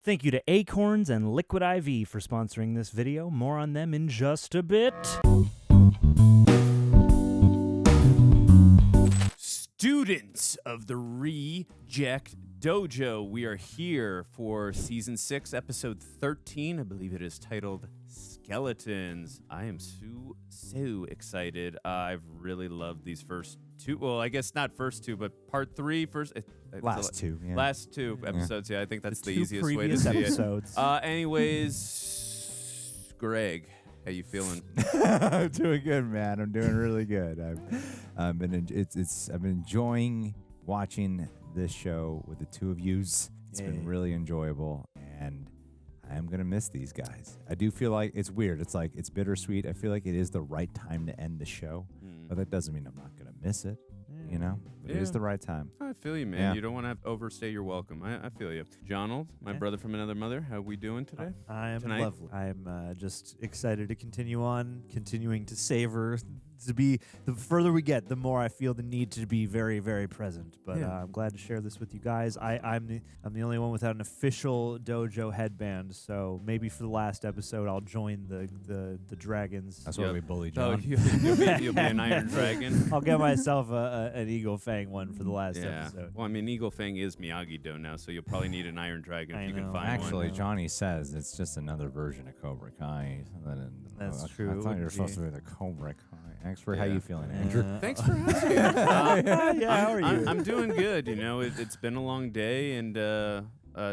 Thank you to Acorns and Liquid IV for sponsoring this video. More on them in just a bit. Students of the Reject Dojo, we are here for Season 6, Episode 13. I believe it is titled Skeletons. I am so excited. I've really loved these first two. Well, I guess not first two, but part three. Last two episodes. Yeah, I think that's the easiest way to see episodes. it. Anyways, Greg, how you feeling? I'm doing good, man. I'm doing really good. I've been enjoying watching this show with the two of yous. It's been really enjoyable, and I am gonna miss these guys. I do feel like it's weird. It's like it's bittersweet. I feel like it is the right time to end the show, but that doesn't mean I'm not gonna miss it. You know, it is the right time. I feel you, man. Yeah. You don't want to overstay your welcome. I feel you. Jonald, my brother from another mother, how we doing today? I'm lovely. I'm just excited to continuing to savor. The further we get, the more I feel the need to be very, very present. But I'm glad to share this with you guys. I'm the only one without an official dojo headband, so maybe for the last episode I'll join the dragons. That's why we bully John. You'll be an Iron Dragon. I'll get myself an Eagle Fang one for the last episode. Well, I mean, Eagle Fang is Miyagi-Do now, so you'll probably need an Iron Dragon if you can find one. Actually, Johnny says it's just another version of Cobra Kai. That's true. I thought you were supposed to be the Cobra Kai. Expert, how you feeling, Andrew? Thanks for asking. How are you? I'm doing good. You know, it's been a long day, and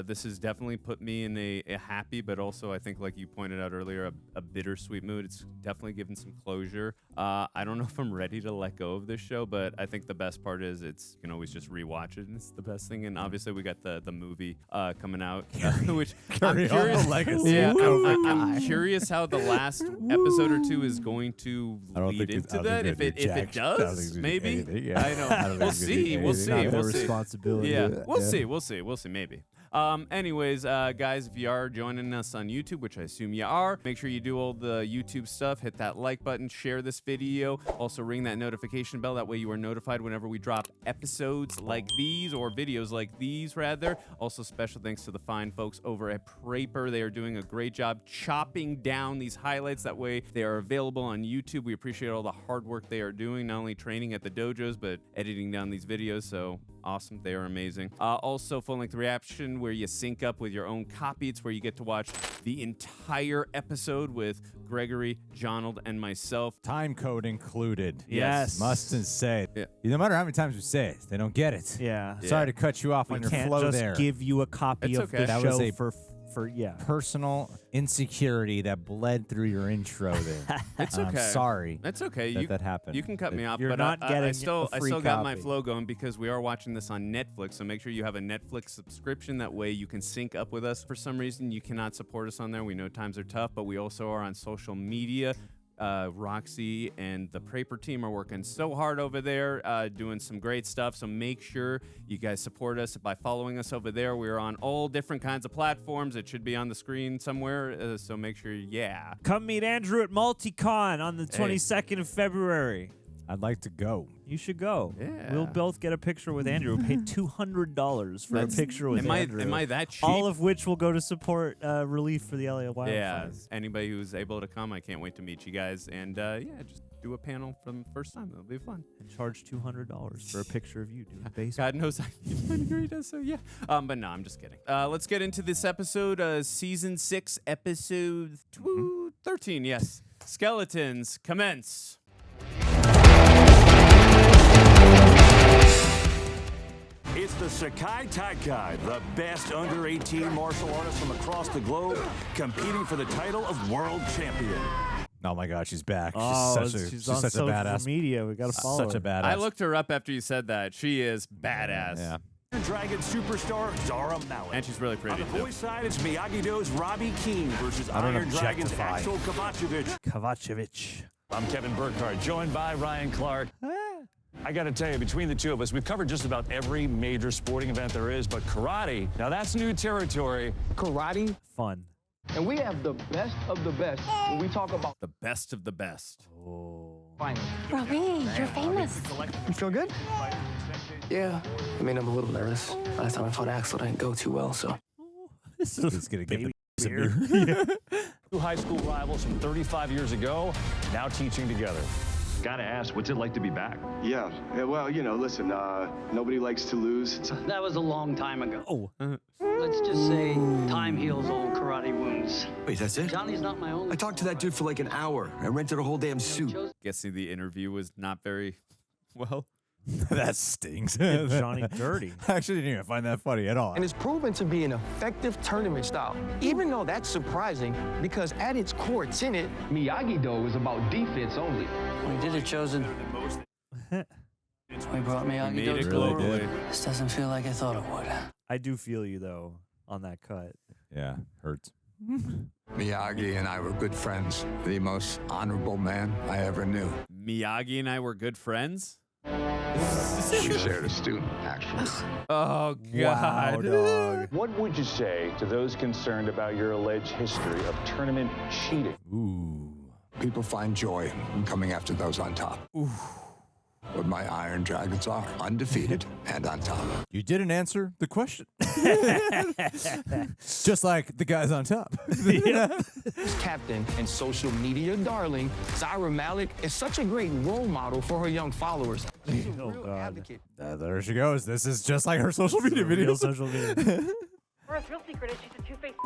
this has definitely put me in a happy, but also I think, like you pointed out earlier, a bittersweet mood. It's definitely given some closure. I don't know if I'm ready to let go of this show, but I think the best part is you can always just rewatch it, and it's the best thing. And obviously, we got the movie coming out, which I'm curious. Legacy. Yeah, I'm curious how the last episode or two is going to lead into that. If it does, maybe. I know. We'll see. We'll see. Responsibility. Yeah, we'll see. Maybe. Anyways, guys, if you are joining us on YouTube, which I assume you are, make sure you do all the YouTube stuff. Hit that like button, share this video. Also, ring that notification bell. That way you are notified whenever we drop episodes like these, or videos like these, rather. Also, special thanks to the fine folks over at Praper. They are doing a great job chopping down these highlights. That way they are available on YouTube. We appreciate all the hard work they are doing, not only training at the dojos, but editing down these videos. So awesome. They are amazing. Also, full-length reaction where you sync up with your own copy. It's where you get to watch the entire episode with Gregory, Jonald, and myself. Time code included. Yes. Mustn't say it. Yeah. No matter how many times we say it, they don't get it. Yeah. Sorry to cut you off on your flow just there. Give you a copy It's of okay. the That show was a for personal insecurity that bled through your intro there. It's I'm okay. sorry. That's okay. That happened. You can cut me off, You're but not getting I still a free got my copy. flow going because we are watching this on Netflix. So make sure you have a Netflix subscription. That way you can sync up with us. For some reason, you cannot support us on there. We know times are tough, but we also are on social media. Roxy and the Praper team are working so hard over there, doing some great stuff. So make sure you guys support us by following us over there. We're on all different kinds of platforms. It should be on the screen somewhere. So make sure, Come meet Andrew at Multicon on the 22nd of February. I'd like to go. You should go. Yeah. We'll both get a picture with Andrew. We'll pay $200 for a picture with Andrew. Am I that cheap? All of which will go to support relief for the LA wildfires. Yeah. Anybody who's able to come, I can't wait to meet you guys. And just do a panel from the first time. It'll be fun. And charge $200 for a picture of you doing baseball. God knows I he does so, yeah. But no, I'm just kidding. Let's get into this episode, Season 6, Episode 13. Yes. Skeletons, commence. It's the Sekai Taikai, the best under-18 martial artists from across the globe, competing for the title of world champion. Oh my God, she's back. She's on such social a badass. media. We gotta follow Such a her. badass. I looked her up after you said that. She is badass. Yeah. Dragon superstar Zara Mallet. And she's really pretty, On the too. voice side, it's Miyagi-Do's Robby Keene versus I don't Iron Dragon's objectify. Axel Kovačević. Kovačević. I'm Kevin Burkhardt, joined by Ryan Clark. I got to tell you, between the two of us, we've covered just about every major sporting event there is, but karate, now that's new territory. Karate, Fun. and we have the best of the best when we talk about The best of the best. fighting. Robby, you're famous. You feel good? Yeah, I mean, I'm a little nervous. Last time I fought Axel didn't go too well, so. He's gonna get Baby some beer. beer. Two high school rivals from 35 years ago, now teaching together. Gotta ask, what's it like to be back? Yeah, well, you know, listen, nobody likes to lose. That was a long time ago. Oh. Let's just say time heals all karate wounds. Wait, that's it? Johnny's not my only. I talked to that dude for like an hour. I rented a whole damn suit. Guessing the interview was not very well. That stings. Did Johnny dirty. I actually didn't even find that funny at all. And it's proven to be an effective tournament style, even though that's surprising because at its core, it's in it. Miyagi-Do is about defense only. When we did it, Chosen, we brought Made Miyagi-Do it to really the did. world. This doesn't feel like I thought it would. I do feel you, though, on that cut. Yeah, hurts. Miyagi and I were good friends. The most honorable man I ever knew. Miyagi and I were good friends? We shared a student, actually. Oh, Wow, God. dog. What would you say to those concerned about your alleged history of tournament cheating? Ooh. People find joy in coming after those on top. But my Iron Dragons are undefeated and on top. You didn't answer the question. Just like the guys on top. This captain and social media darling, Zaira Malik, is such a great role model for her young followers. She's a Oh, real God. advocate. There she goes. This is just like her social media Real videos. social media. Her real secret is she's a two-faced bitch.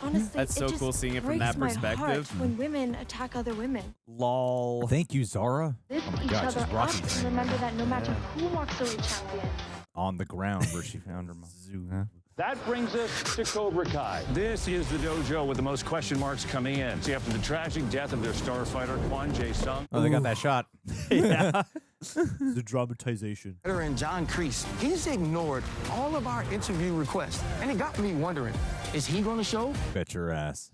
Honestly, That's so just cool seeing it from breaks that my perspective. heart when women attack other women. Lol. Thank you, Zara. Lift my each God, other she's up rocking and thing. remember that no matter who walks away champion. On the ground where she found her mom. Huh? That brings us to Cobra Kai. This is the dojo with the most question marks coming in. See, after the tragic death of their star fighter, Kwon Jae-sung, Oh, they got that shot. Yeah. The dramatization. And John Kreese, he's ignored all of our interview requests. And it got me wondering, is he going to show? Bet your ass.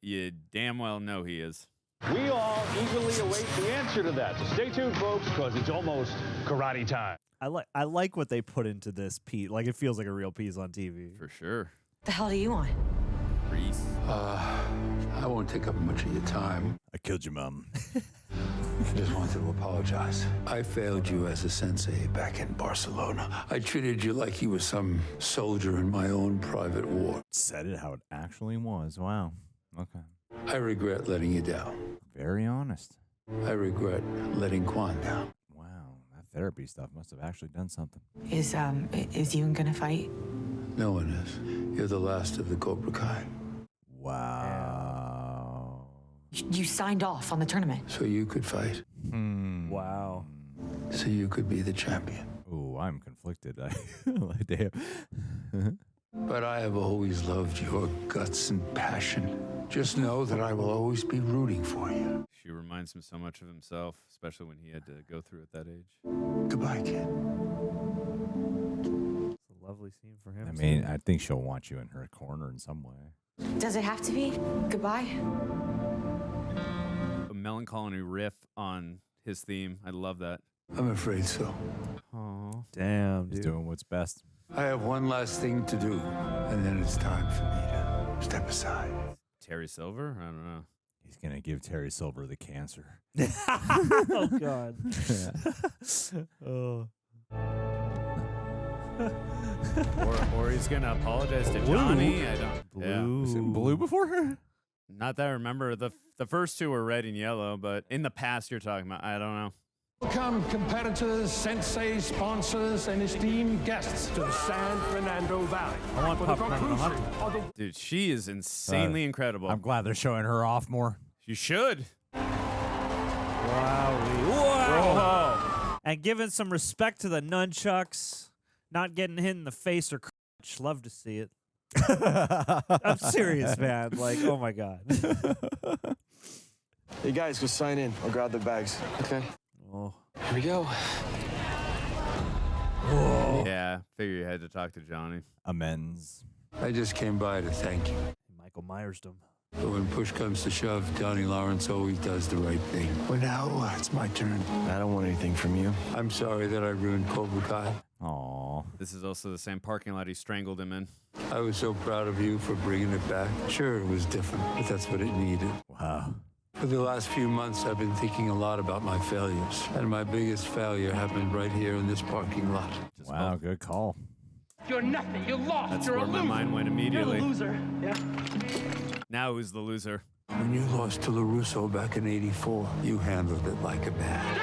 You damn well know he is. we all eagerly await the answer to that. So stay tuned, folks, because it's almost karate time. I like what they put into this piece. Like, it feels like a real piece on TV. For sure. The hell do you want? Reese. I won't take up much of your time. I killed your mom. I just wanted to apologize. I failed you as a sensei back in Barcelona. I treated you like you were some soldier in my own private war. Said it how it actually was. Wow. Okay. I regret letting you down. Very honest. I regret letting Quan down. Wow. That therapy stuff must have actually done something. Is Yoon gonna fight? No one is. You're the last of the Cobra Kai. Wow. You signed off on the tournament. So you could fight. Wow. So you could be the champion. Ooh, I'm conflicted. Like, damn. But I have always loved your guts and passion. Just know that I will always be rooting for you. She reminds him so much of himself, especially when he had to go through at that age. Goodbye, kid. It's a lovely scene for him. I mean, I think she'll want you in her corner in some way. Does it have to be? Goodbye? A melancholy riff on his theme. I love that. I'm afraid so. Oh. Damn, He's dude. doing what's best. I have one last thing to do, and then it's time for me to step aside. Terry Silver? I don't know. He's going to give Terry Silver the cancer. Oh, God. Oh. Or he's gonna apologize to Johnny. I don't. Blue. Was it blue before her? Not that I remember. The first two were red and yellow, but in the past you're talking about, I don't know. Welcome, competitors, sensei, sponsors, and esteemed guests to the San Fernando Valley. I want For the popcorn on the hot conclusion dog. of the Dude, she is insanely incredible. I'm glad they're showing her off more. You should. Wow. And giving some respect to the nunchucks, not getting hit in the face or crotch. Love to see it. I'm serious, man. Like, oh my God. Hey guys, go sign in. I'll grab the bags. Okay. Oh. Here we go. Yeah, figure you had to talk to Johnny. Amends. I just came by to thank you. Michael Myers-dom. But when push comes to shove, Donnie Lawrence always does the right thing. Well, now it's my turn. I don't want anything from you. I'm sorry that I ruined Cobra Kai. Aw. This is also the same parking lot he strangled him in. I was so proud of you for bringing it back. Sure, it was different, but that's what it needed. Wow. For the last few months, I've been thinking a lot about my failures. And my biggest failure happened right here in this parking lot. Wow, good call. You're nothing. You lost. That's You're where a my loser. mind went immediately. You're the loser. Yeah. Now who's the loser? When you lost to LaRusso back in '84, you handled it like a man.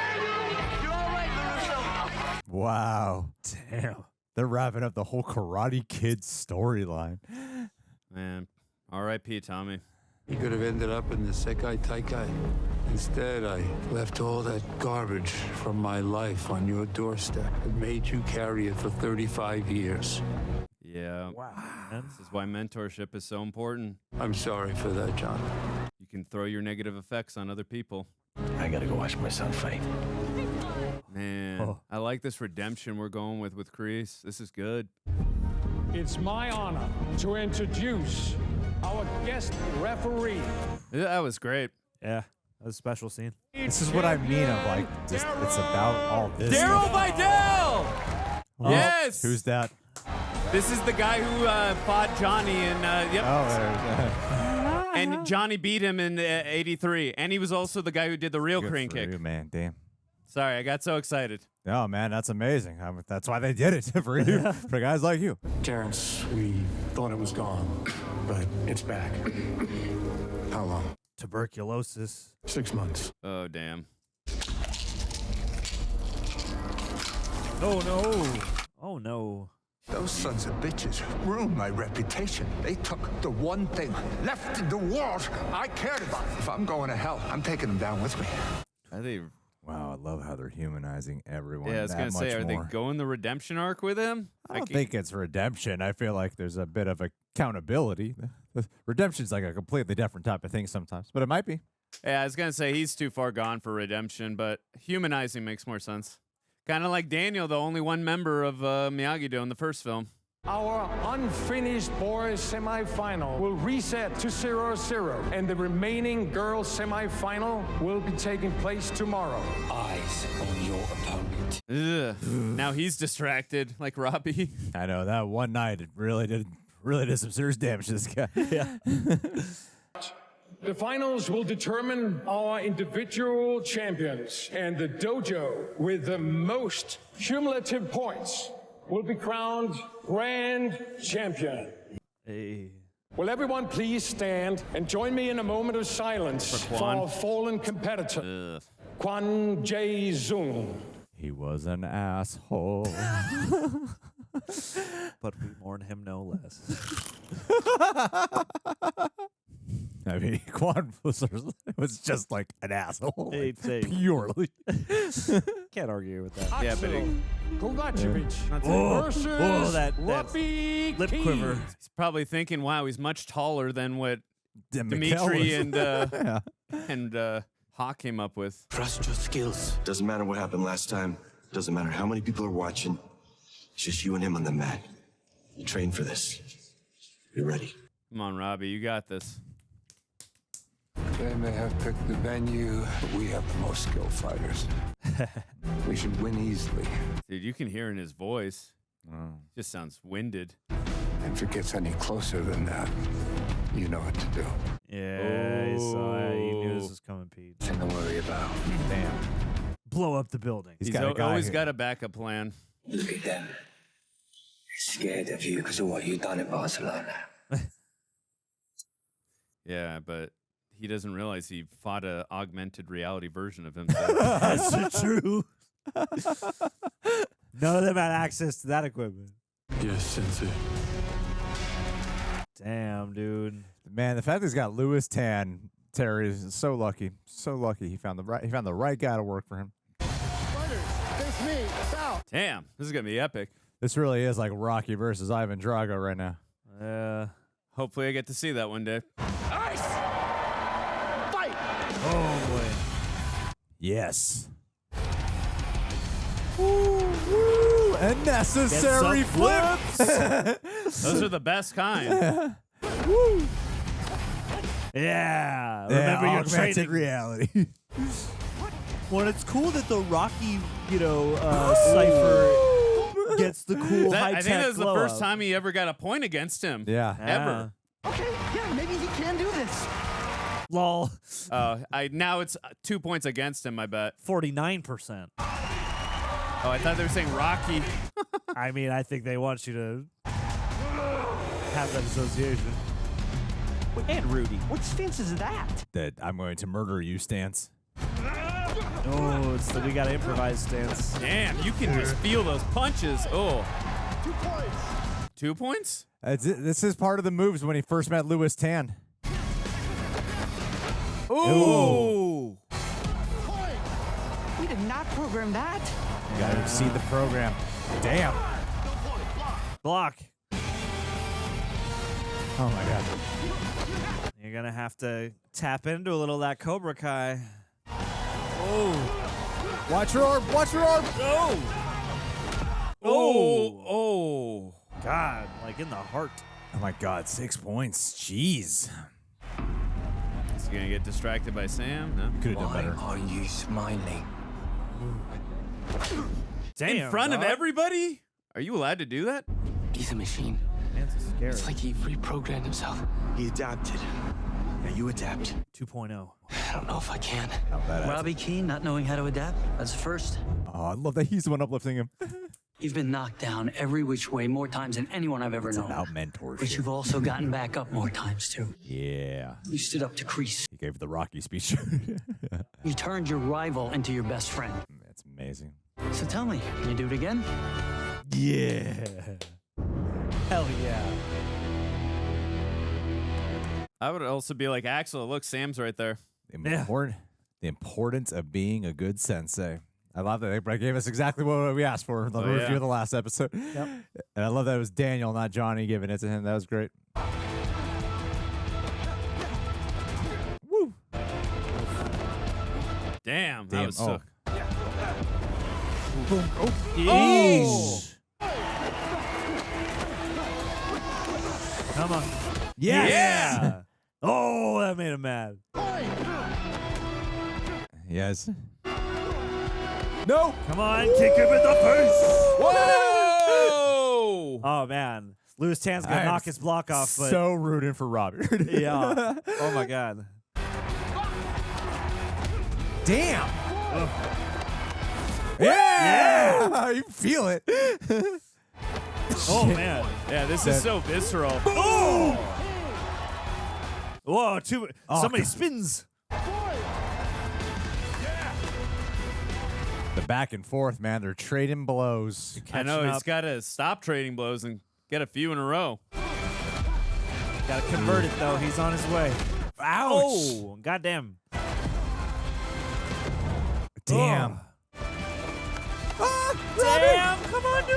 You're all right, LaRusso. Wow. Damn. They're wrapping up the whole Karate Kid storyline. Man, R.I.P. Tommy. You could have ended up in the Sekai Taikai. Instead, I left all that garbage from my life on your doorstep and made you carry it for 35 years. Yeah. Wow. This is why mentorship is so important. I'm sorry for that, John. You can throw your negative effects on other people. I gotta go watch my son fight. Man, I like this redemption we're going with Kreese. This is good. It's my honor to introduce our guest referee. Yeah, that was great. Yeah. That was a special scene. This is what I mean of like, just, it's about all this. Daryl stuff. Vidal! Oh, Yes! Who's that? This is the guy who fought Johnny in, yep. Oh, And Johnny beat him in 83. And he was also the guy who did the real good crane for kick. you, man. Damn. Sorry, I got so excited. Oh, man, that's amazing. That's why they did it, for you, for guys like you. Terrence, we thought it was gone, but it's back. How long? Tuberculosis. 6 months. Oh, damn. Oh, no. Oh, no. Those sons of bitches ruined my reputation. They took the one thing left in the world I cared about. If I'm going to hell, I'm taking them down with me. Are they... Wow, I love how they're humanizing everyone. Yeah, I was that going to say, much are more. they going the redemption arc with him? I don't think it's redemption. I feel like there's a bit of accountability. Redemption's like a completely different type of thing sometimes, but it might be. Yeah, I was going to say he's too far gone for redemption, but humanizing makes more sense. Kind of like Daniel, the only one member of Miyagi-Do in the first film. Our unfinished boys semifinal will reset to 0-0, and the remaining girls semifinal will be taking place tomorrow. Eyes on your opponent. Ugh. Now he's distracted, like Robby. I know that one night it really did some serious damage to this guy. Yeah. The finals will determine our individual champions, and the dojo with the most cumulative points will be crowned grand champion. Hey. Will everyone please stand and join me in a moment of silence for our fallen competitor, Kwan Jae-zoon. He was an asshole. But we mourn him no less. I mean, Quan was just like an asshole. Like, purely. Can't argue with that. Yeah, but Axel Kovačević versus that Robby lip Keene. quiver. He's probably thinking, wow, he's much taller than what Demetri McKell and Hawk came up with. Trust your skills. Doesn't matter what happened last time. Doesn't matter how many people are watching. It's just you and him on the mat. You train for this. You're ready. Come on, Robby, you got this. They may have picked the venue, but we have the most skilled fighters. We should win easily. Dude, you can hear in his voice. Just sounds winded. And if it gets any closer than that, you know what to do. Yeah, he saw it. He knew this was coming, Pete. Nothing to worry about. Damn. Blow up the building. He's always got a backup plan. Look at them. They're scared of you because of what you've done in Barcelona. Yeah, but he doesn't realize he fought a augmented reality version of himself. That's true. None of them had access to that equipment. Yes, Sensei. Damn, dude. Man, the fact that he's got Luwis Tan, Terry, is so lucky. So lucky he found the right guy to work for him. Face me. South. Damn, this is gonna be epic. This really is like Rocky versus Ivan Drago right now. Hopefully I get to see that one day. Ice. Fight. Oh, boy. Yes. Woo, unnecessary flips. Those are the best kind. Woo. Yeah. Remember your augmented training. reality. Well, it's cool that the Rocky, Cypher gets the cool high-tech I think that was the glow first up. time he ever got a point against him. Yeah. Ever. Okay, yeah, maybe he can do this. Lol. Now it's 2 points against him, I bet. 49%. Oh, I thought they were saying Rocky. I mean, I think they want you to have that association. And Rudy. What stance is that? That I'm going to murder you stance. Oh, it's the we gotta improvise stance. Damn, you can just feel those punches. Oh. 2 points. 2 points? This is part of the moves when he first met Luwis Tan. Ooh. We did not program that. You gotta see the program. Damn. Block. Oh my god. You're gonna have to tap into a little of that Cobra Kai. Oh. Watch your arm. Watch your arm. Oh. Oh. God, like in the heart. Oh my god, 6 points. Jeez. Is he gonna get distracted by Sam? No. Could have done better. Why are you smiling? Damn. In front of dog. everybody? Are you allowed to do that? He's a machine. Man's scary. It's like he reprogrammed himself. He adapted. Now you adapt. 2.0. I don't know if I can. Robby Keene not knowing how to adapt. That's a first. Oh, I love that he's the one uplifting him. You've been knocked down every which way more times than anyone I've ever known. About mentorship. But you've also gotten back up more times too. Yeah. You stood up to Kreese. He gave the Rocky speech. You turned your rival into your best friend. That's amazing. So tell me, can you do it again? Yeah. Hell yeah. I would also be like, Axel, look, Sam's right there. The importance of being a good sensei. I love that they gave us exactly what we asked for in the review of the last episode. Yep. And I love that it was Daniel, not Johnny, giving it to him. That was great. Woo. Damn, that was so. Boom. Oh. Yeesh. Come on. Yes. Yeah. Oh, that made him mad. Yes. No. Come on, kick him in the face. Whoa! Oh, man. Luwis Tan's going to knock his block off. But So rooting for Robbie. yeah. Oh, my God. Damn. Ugh. Yeah. You feel it. Oh, man. Yeah, this is so visceral. Oh! Whoa, somebody God. spins. The back and forth, man. They're trading blows. I know, Catching he's up. got to stop trading blows and get a few in a row. Got to convert it, though. He's on his way. Ouch. Oh, goddamn. Damn. Oh. Damn. Come on, dude.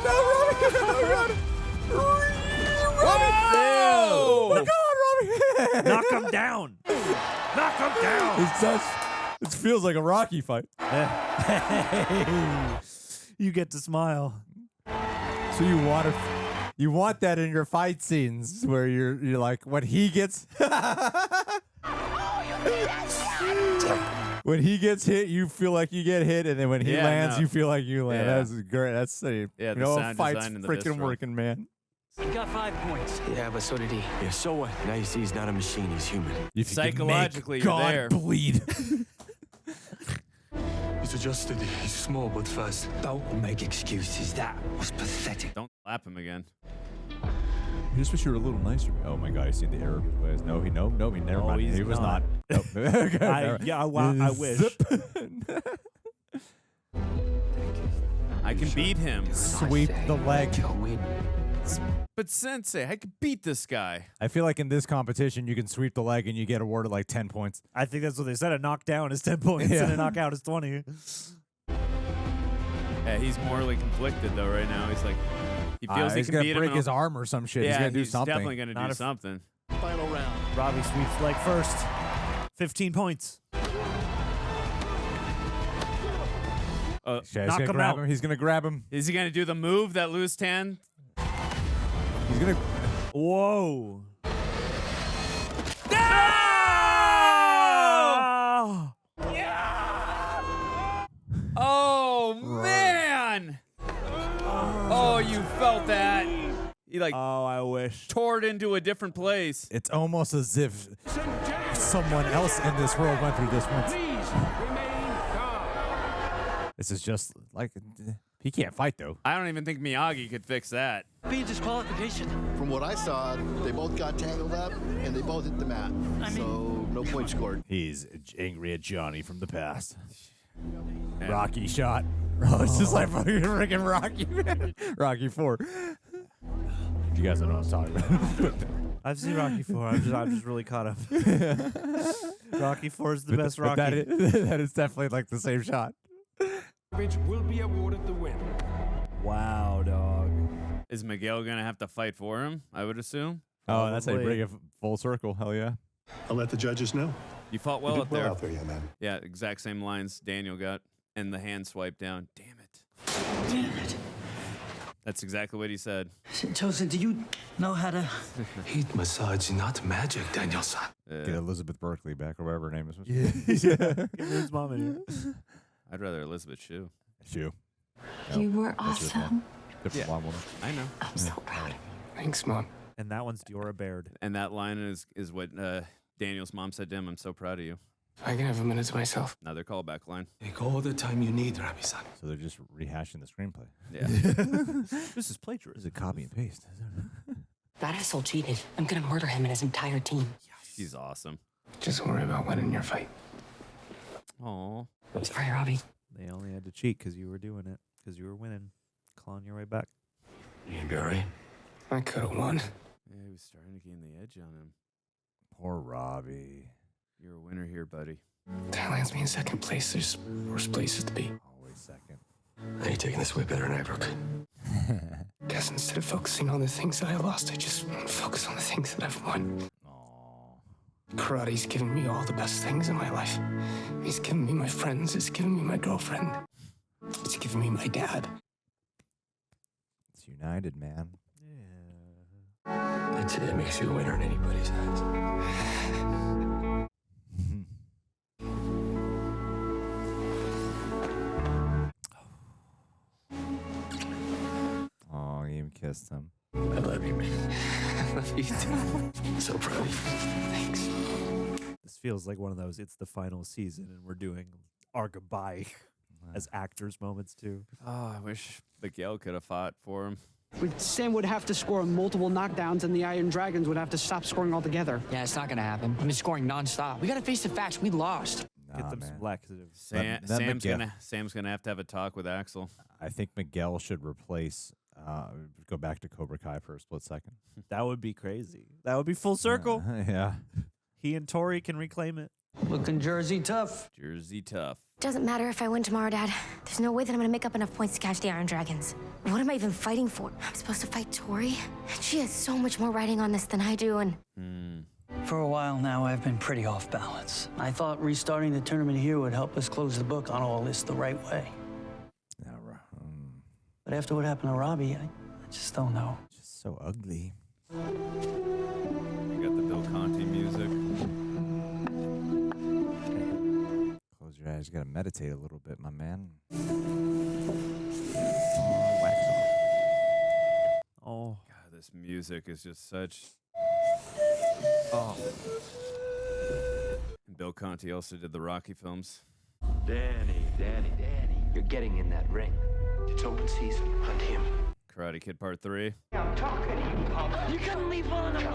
No, Robbie. Whoa! Come on, Robbie. Knock him down. Knock him down. It feels like a Rocky fight. You get to smile. So you want that in your fight scenes where you're like when he gets when he gets hit, you feel like you get hit, and then when he lands, you feel like you land. Yeah. That's great. That's the sound fight's design and the freaking visceral. working, man. He got 5 points. Yeah, but so did he. Yeah, so what? Now you see he's not a machine, he's human. If you can Psychologically, make you're God there. bleed. He's adjusted. He's small but fast. Don't make excuses. That was pathetic. Don't slap him again. I just wish you were a little nicer. Oh my God, I see the error of his ways. No, never mind. he's He was not. not. Nope. Okay, I wish. Zip. I can beat him. Sweep the leg. But Sensei, I could beat this guy. I feel like in this competition, you can sweep the leg and you get awarded like 10 points. I think that's what they said. A knockdown is 10 points Yeah. and a knockout is 20. Yeah, he's morally conflicted though right now. He's like, he feels he he's can gonna beat him. break and his all- arm or some shit. Yeah, he's gonna do something. Definitely gonna Not do if- something. Final round. Robbie sweeps leg first. 15 points. He's Knock gonna him grab out. him. He's gonna grab him. Is he gonna do the move that Luwis Tan? He's gonna. Whoa. Oh man! Oh, you felt that? He like Oh, I wish. tore it into a different place. It's almost as if someone else in this world went through this once. Please remain calm. This is just like he can't fight though. I don't even think Miyagi could fix that. Be a disqualification. From what I saw, they both got tangled up and they both hit the mat. So no points scored. He's angry at Johnny from the past. Rocky shot. Oh, it's just like fucking freaking Rocky, man. Rocky 4. You guys don't know what I'm talking about. I've seen Rocky 4. I'm just really caught up. Rocky 4 is the best Rocky. That is definitely like the same shot. Which will be awarded the win. Wow, dog. Is Miguel gonna have to fight for him? I would assume. Oh, that's how you bring it full circle. Hell yeah. I'll let the judges know. You fought well up there. Out there, young man. Yeah, exact same lines Daniel got, and the hand swipe down. Damn it. Damn it. That's exactly what he said. Chosen, do you know how to... Heat massage, not magic, Daniel-san. Get Elizabeth Berkley back, or whatever her name is. Yeah. Give his mom in here. I'd rather Elizabeth Shue. Shue. You were awesome. Different blonde woman. I know. I'm so proud of you. Thanks, Mom. And that one's Diora Baird. And that line is what Daniel's mom said to him. I'm so proud of you. I can have a minute to myself. Another callback line. Take all the time you need, Rabbi-san. So they're just rehashing the screenplay. Yeah. This is plagiarism. This is a copy and paste. That asshole cheated. I'm gonna murder him and his entire team. He's awesome. Just worry about winning your fight. Aw. Sorry, Robbie. They only had to cheat because you were doing it. Because you were winning. Clawing your way back. You gonna be all right? I could have won. Yeah, he was starting to gain the edge on him. Poor Robbie. You're a winner here, buddy. That lands me in second place. There's worse places to be. Always second. Now you're taking this way better than I ever could. Guess instead of focusing on the things that I lost, I just want to focus on the things that I've won. Aww. Karate's given me all the best things in my life. He's given me my friends. It's given me my girlfriend. It's given me my dad. It's united, man. I'd say it makes you a winner in anybody's eyes. Oh, you even kissed him. I love you, man. I love you too. I'm so proud of you. Thanks. This feels like one of those, it's the final season and we're doing our goodbye as actors moments too. Oh, I wish Miguel could have fought for him. Sam would have to score multiple knockdowns and the Iron Dragons would have to stop scoring altogether. Yeah, it's not gonna happen. I've been scoring nonstop. We gotta face the facts. We lost. Get them man. some laxatives. Sam's gonna have to have a talk with Axel. I think Miguel should replace. Go back to Cobra Kai for a split second. That would be crazy. That would be full circle. Yeah. He and Tory can reclaim it. Looking Jersey tough. Jersey tough. Doesn't matter if I win tomorrow, Dad. There's no way that I'm gonna make up enough points to catch the Iron Dragons. What am I even fighting for? I'm supposed to fight Tory? She has so much more writing on this than I do, and... For a while now, I've been pretty off balance. I thought restarting the tournament here would help us close the book on all this the right way. But after what happened to Robbie, I just don't know. Just so ugly. You got the Bill Conti music. Close your eyes. You gotta meditate a little bit, my man. Wax off. Oh. God, this music is just such... Oh. And Bill Conti also did the Rocky films. Danny, you're getting in that ring. It's open season. Hunt him. Karate Kid Part 3. I'm talking to you, Pop. You couldn't leave one of them.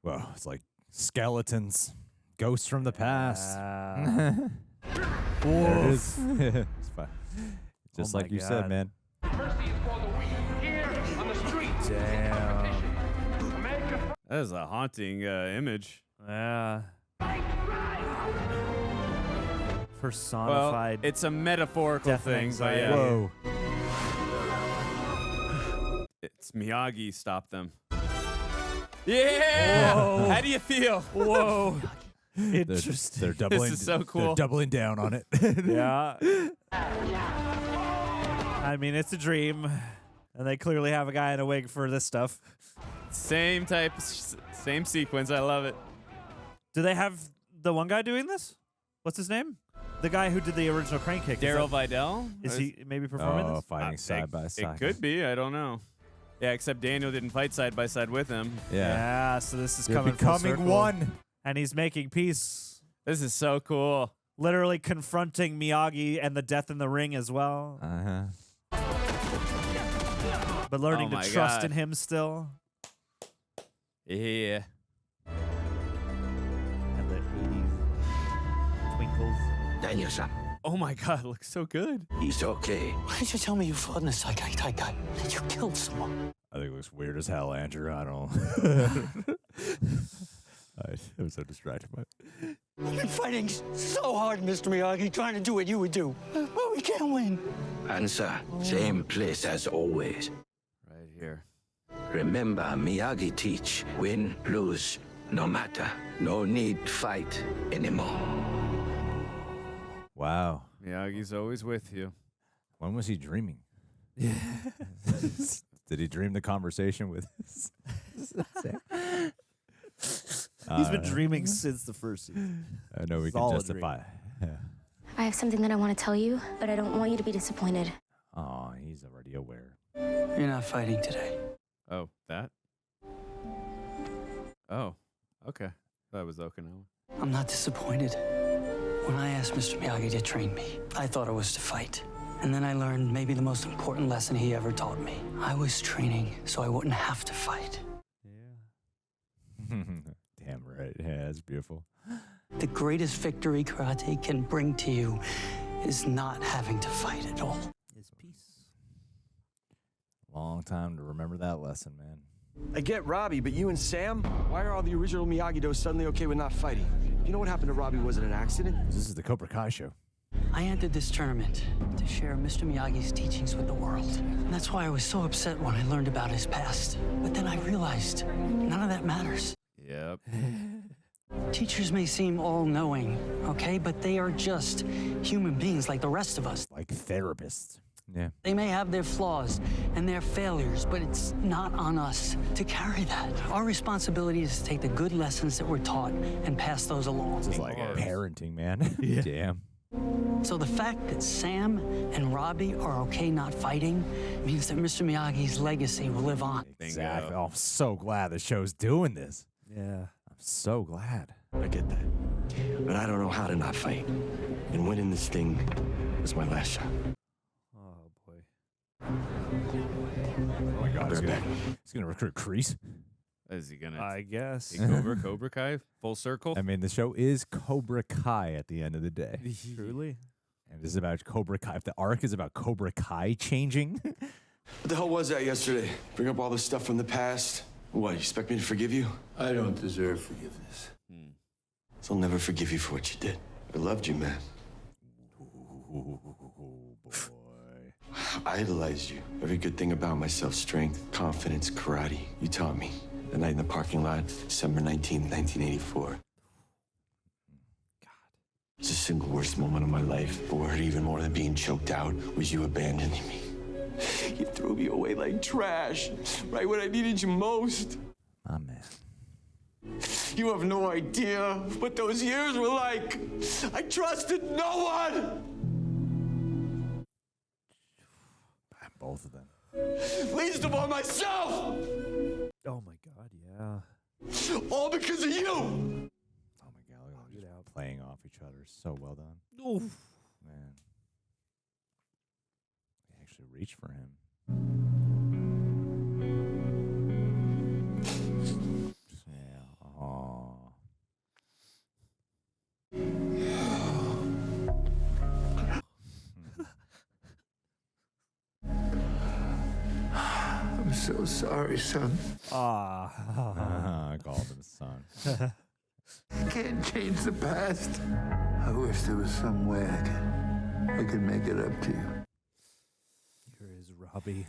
Well, it's like skeletons, ghosts from the past. There it is. It's fine. Just like you said, man. Damn. That is a haunting image. Yeah. Personified. Well, it's a metaphorical thing, but yeah. Whoa. It's Miyagi stopped them. Yeah! Whoa. How do you feel? Whoa. Interesting. They're doubling. This is so cool. They're doubling down on it. Yeah. I mean, it's a dream. And they clearly have a guy in a wig for this stuff. Same sequence. I love it. Do they have the one guy doing this? What's his name? The guy who did the original crane kick. Daryl Vidal? Is he maybe performing this? Fighting side by side. It could be. I don't know. Yeah, except Daniel didn't fight side by side with him. Yeah, so this is They're coming full becoming circle. one. And he's making peace. This is so cool. Literally confronting Miyagi and the death in the ring as well. But learning to trust in him still. Yeah. And the 80s twinkles. Daniel-san. Oh my God, it looks so good. He's okay. Why didn't you tell me you fought in the Sekai Taikai? That you killed someone? I think it looks weird as hell, Andrew. I don't. I was so distracted by it. I've been fighting so hard, Mr. Miyagi, trying to do what you would do. But we can't win. Answer, same place as always. Right here. Remember, Miyagi teach, win, lose, no matter. No need to fight anymore. Wow. Miyagi's always with you. When was he dreaming? Did he dream the conversation with his He's been dreaming since the first season. I know we can justify. Yeah. I have something that I want to tell you, but I don't want you to be disappointed. Oh, he's already aware. You're not fighting today. Oh, that? Oh, okay. That was Okinawa. I'm not disappointed. When I asked Mr. Miyagi to train me, I thought it was to fight. And then I learned maybe the most important lesson he ever taught me. I was training so I wouldn't have to fight. Yeah. Damn right. Yeah, that's beautiful. The greatest victory karate can bring to you is not having to fight at all. Is peace. Long time to remember that lesson, man. I get Robby, but you and Sam? Why are all the original Miyagi-Do suddenly okay with not fighting? You know what happened to Robby wasn't an accident? This is the Cobra Kai show. I entered this tournament to share Mr. Miyagi's teachings with the world. And that's why I was so upset when I learned about his past. But then I realized none of that matters. Yep. Teachers may seem all-knowing, okay? But they are just human beings like the rest of us. Like therapists. Yeah. They may have their flaws and their failures, but it's not on us to carry that. Our responsibility is to take the good lessons that we're taught and pass those along. This is like parenting, man. Yeah. Damn. So the fact that Sam and Robby are okay not fighting means that Mr. Miyagi's legacy will live on. Exactly. Oh, I'm so glad the show's doing this. Yeah. I'm so glad. I get that. But I don't know how to not fight. And winning this thing was my last shot. Oh, boy. Oh, my God. He's gonna recruit Kreese. Is he gonna? I guess. Take over Cobra Kai full circle. I mean, the show is Cobra Kai at the end of the day. Truly. And this is about Cobra Kai. If the arc is about Cobra Kai changing. What the hell was that yesterday? Bring up all this stuff from the past? What, you expect me to forgive you? I don't deserve forgiveness. So I'll never forgive you for what you did. I loved you, man. Oh, boy. I idolized you. Every good thing about myself, strength, confidence, karate, you taught me. The night in the parking lot, December 19th, 1984. God. It's the single worst moment of my life. But what hurt even more than being choked out was you abandoning me. You threw me away like trash, right when I needed you most. My man. You have no idea what those years were like. I trusted no one. Both of them. Least of all myself. Oh, my God, yeah. All because of you. Oh, my God. Look at them just playing off each other. So well done. Oof. Man. They actually reached for him. Yeah. Aww. I'm so sorry, son. I called him son. Can't change the past. I wish there was some way I could make it up to you. Here is Robby.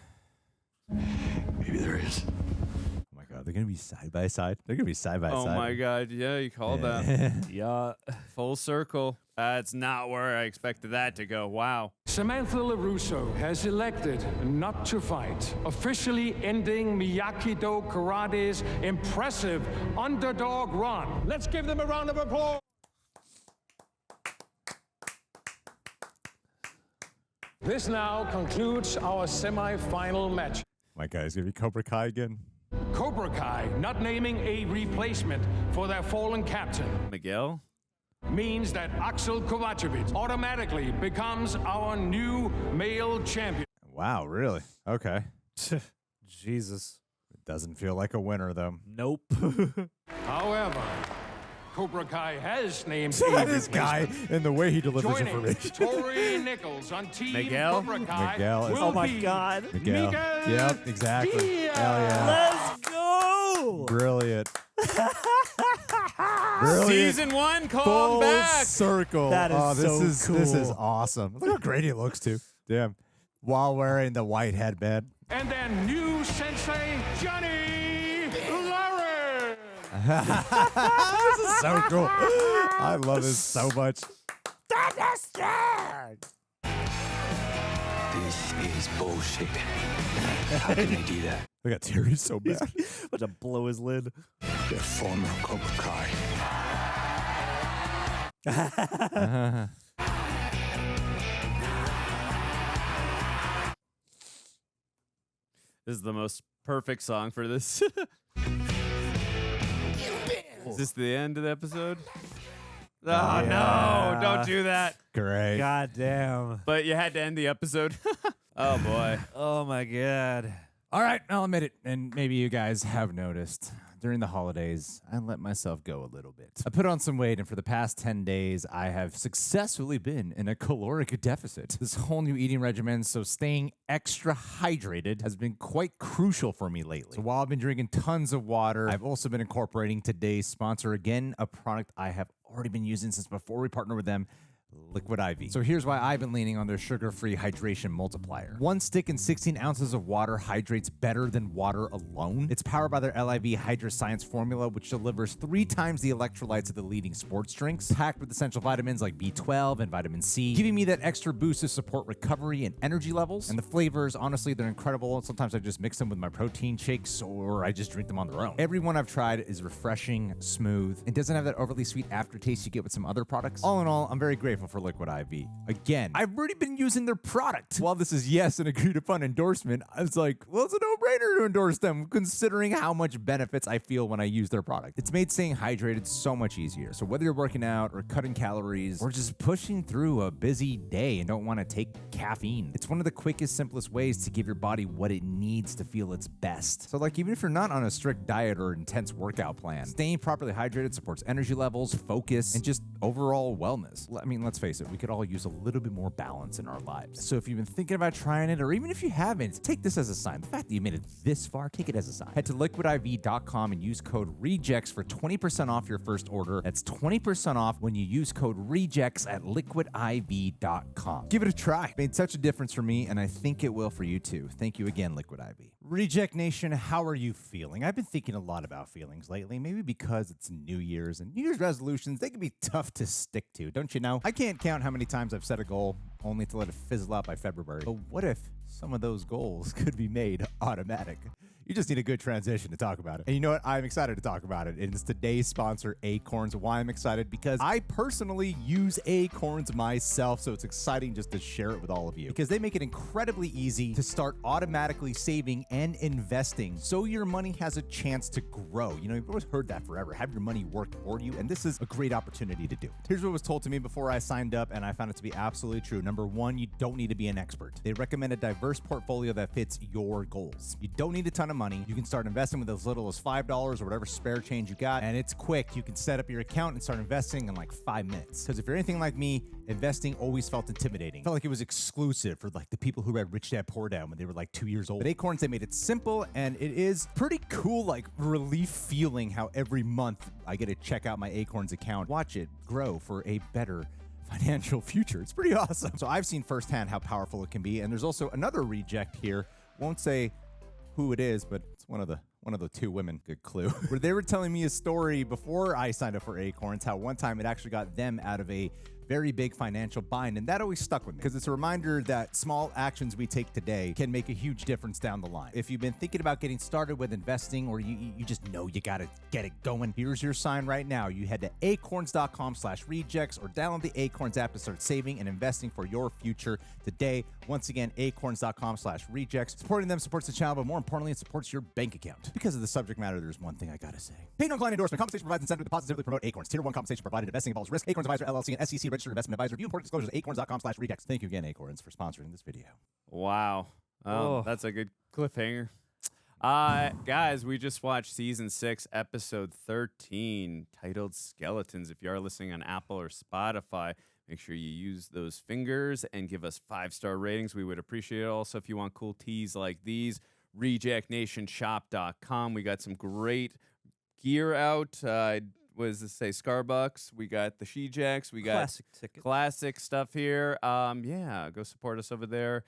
Maybe there is. Oh my God, they're gonna be side by side. They're gonna be side by side. Oh my God, yeah, you called that. Yeah. Full circle. That's not where I expected that to go. Wow. Samantha LaRusso has elected not to fight, officially ending Miyagi-Do Karate's impressive underdog run. Let's give them a round of applause. This now concludes our semi-final match. My guy's gonna be Cobra Kai again. Cobra Kai not naming a replacement for their fallen captain. Miguel? means that Axel Kovačević automatically becomes our new male champion. Wow, really? Okay. Jesus. It doesn't feel like a winner, though. Nope. However, Cobra Kai has named This guy and the way he delivers Joining information. Tory Nichols on Team Miguel? Cobra Kai Miguel is- will Oh my be God. Miguel. Miguel Yep, exactly. Diaz. Hell yeah. Let's go. Brilliant. Brilliant. Season 1, call Full him back. circle. That is this so This is cool. awesome. Look how great he looks, too. Damn. While wearing the white headband. And then new sensei, Gianni LaRusso. This is so cool. I love this so much. This is bullshit. How can they do that? Look at Terry's so bad. About to blow his lid. The former Cobra Kai. This is the most perfect song for this. Is this the end of the episode? Oh, Yeah. no. Don't do that. Great. God damn. But you had to end the episode. Oh, boy. Oh my God. All right, I'll admit it, and maybe you guys have noticed. During the holidays, I let myself go a little bit. I put on some weight, and for the past 10 days, I have successfully been in a caloric deficit. This whole new eating regimen, so staying extra hydrated has been quite crucial for me lately. So while I've been drinking tons of water, I've also been incorporating today's sponsor, again, a product I have already been using since before we partnered with them, Liquid IV. So here's why I've been leaning on their sugar-free hydration multiplier. One stick and 16 ounces of water hydrates better than water alone. It's powered by their LIV Hydra Science formula, which delivers 3 times the electrolytes of the leading sports drinks, packed with essential vitamins like B12 and vitamin C, giving me that extra boost to support recovery and energy levels. And the flavors, honestly, they're incredible. Sometimes I just mix them with my protein shakes, or I just drink them on their own. Every one I've tried is refreshing, smooth, and doesn't have that overly sweet aftertaste you get with some other products. All in all, I'm very grateful for Liquid IV. Again, I've already been using their product. While this is, yes, an agreed upon endorsement, I was like, well, it's a no-brainer to endorse them, considering how much benefits I feel when I use their product. It's made staying hydrated so much easier. So whether you're working out or cutting calories or just pushing through a busy day and don't want to take caffeine, it's one of the quickest, simplest ways to give your body what it needs to feel its best. So like, even if you're not on a strict diet or intense workout plan, staying properly hydrated supports energy levels, focus, and just overall wellness. I mean, let's face it, we could all use a little bit more balance in our lives. So if you've been thinking about trying it, or even if you haven't, take this as a sign. The fact that you made it this far, take it as a sign. Head to liquidiv.com and use code REJECTS for 20% off your first order. That's 20% off when you use code REJECTS at liquidiv.com. Give it a try. It made such a difference for me, and I think it will for you too. Thank you again, Liquid IV. Reject Nation, how are you feeling? I've been thinking a lot about feelings lately, maybe because it's New Year's, and New Year's resolutions, they can be tough to stick to, don't you know? I can't count how many times I've set a goal only to let it fizzle out by February. But what if some of those goals could be made automatic? You just need a good transition to talk about it. And you know what? I'm excited to talk about it. And it's today's sponsor, Acorns. Why I'm excited? Because I personally use Acorns myself, so it's exciting just to share it with all of you. Because they make it incredibly easy to start automatically saving and investing so your money has a chance to grow. You know, you've always heard that forever. Have your money work for you, and this is a great opportunity to do. Here's what was told to me before I signed up, and I found it to be absolutely true. Number one, you don't need to be an expert. They recommend a diverse portfolio that fits your goals. You don't need a ton of money. You can start investing with as little as $5 or whatever spare change you got, and it's quick. You can set up your account and start investing in like 5 minutes. Because if you're anything like me, investing always felt intimidating. Felt like it was exclusive for like the people who read Rich Dad Poor Dad when they were like 2 years old. But Acorns, they made it simple, and it is pretty cool, like relief feeling how every month I get to check out my Acorns account, watch it grow for a better financial future. It's pretty awesome. So I've seen firsthand how powerful it can be, and there's also another reject here. Won't say who it is, but it's one of the two women, good clue, where they were telling me a story before I signed up for Acorns, how one time it actually got them out of a very big financial bind, and that always stuck with me because it's a reminder that small actions we take today can make a huge difference down the line. If you've been thinking about getting started with investing, or you just know you gotta get it going, here's your sign right now. You head to acorns.com/rejects or download the Acorns app to start saving and investing for your future today. Once again, acorns.com/rejects. Supporting them supports the channel, but more importantly, it supports your bank account. Because of the subject matter, there's one thing I gotta say. Paid no client endorsement. Compensation provides incentive to positively promote Acorns. Tier 1 compensation provided. Investing involves risk. Acorns Advisor LLC and SEC registered investment advisor. View important disclosures at acorns.com/rejects. Thank you again, Acorns, for sponsoring this video. Wow. Oh. That's a good cliffhanger. Guys, we just watched season 6, episode 13, titled Skeletons. If you are listening on Apple or Spotify, make sure you use those fingers and give us 5-star ratings. We would appreciate it. Also, if you want cool tees like these, rejectnationshop.com. We got some great gear out. What does this say? Starbucks. We got the She-Jacks. We got Classic ticket. classic stuff here. Yeah, go support us over there.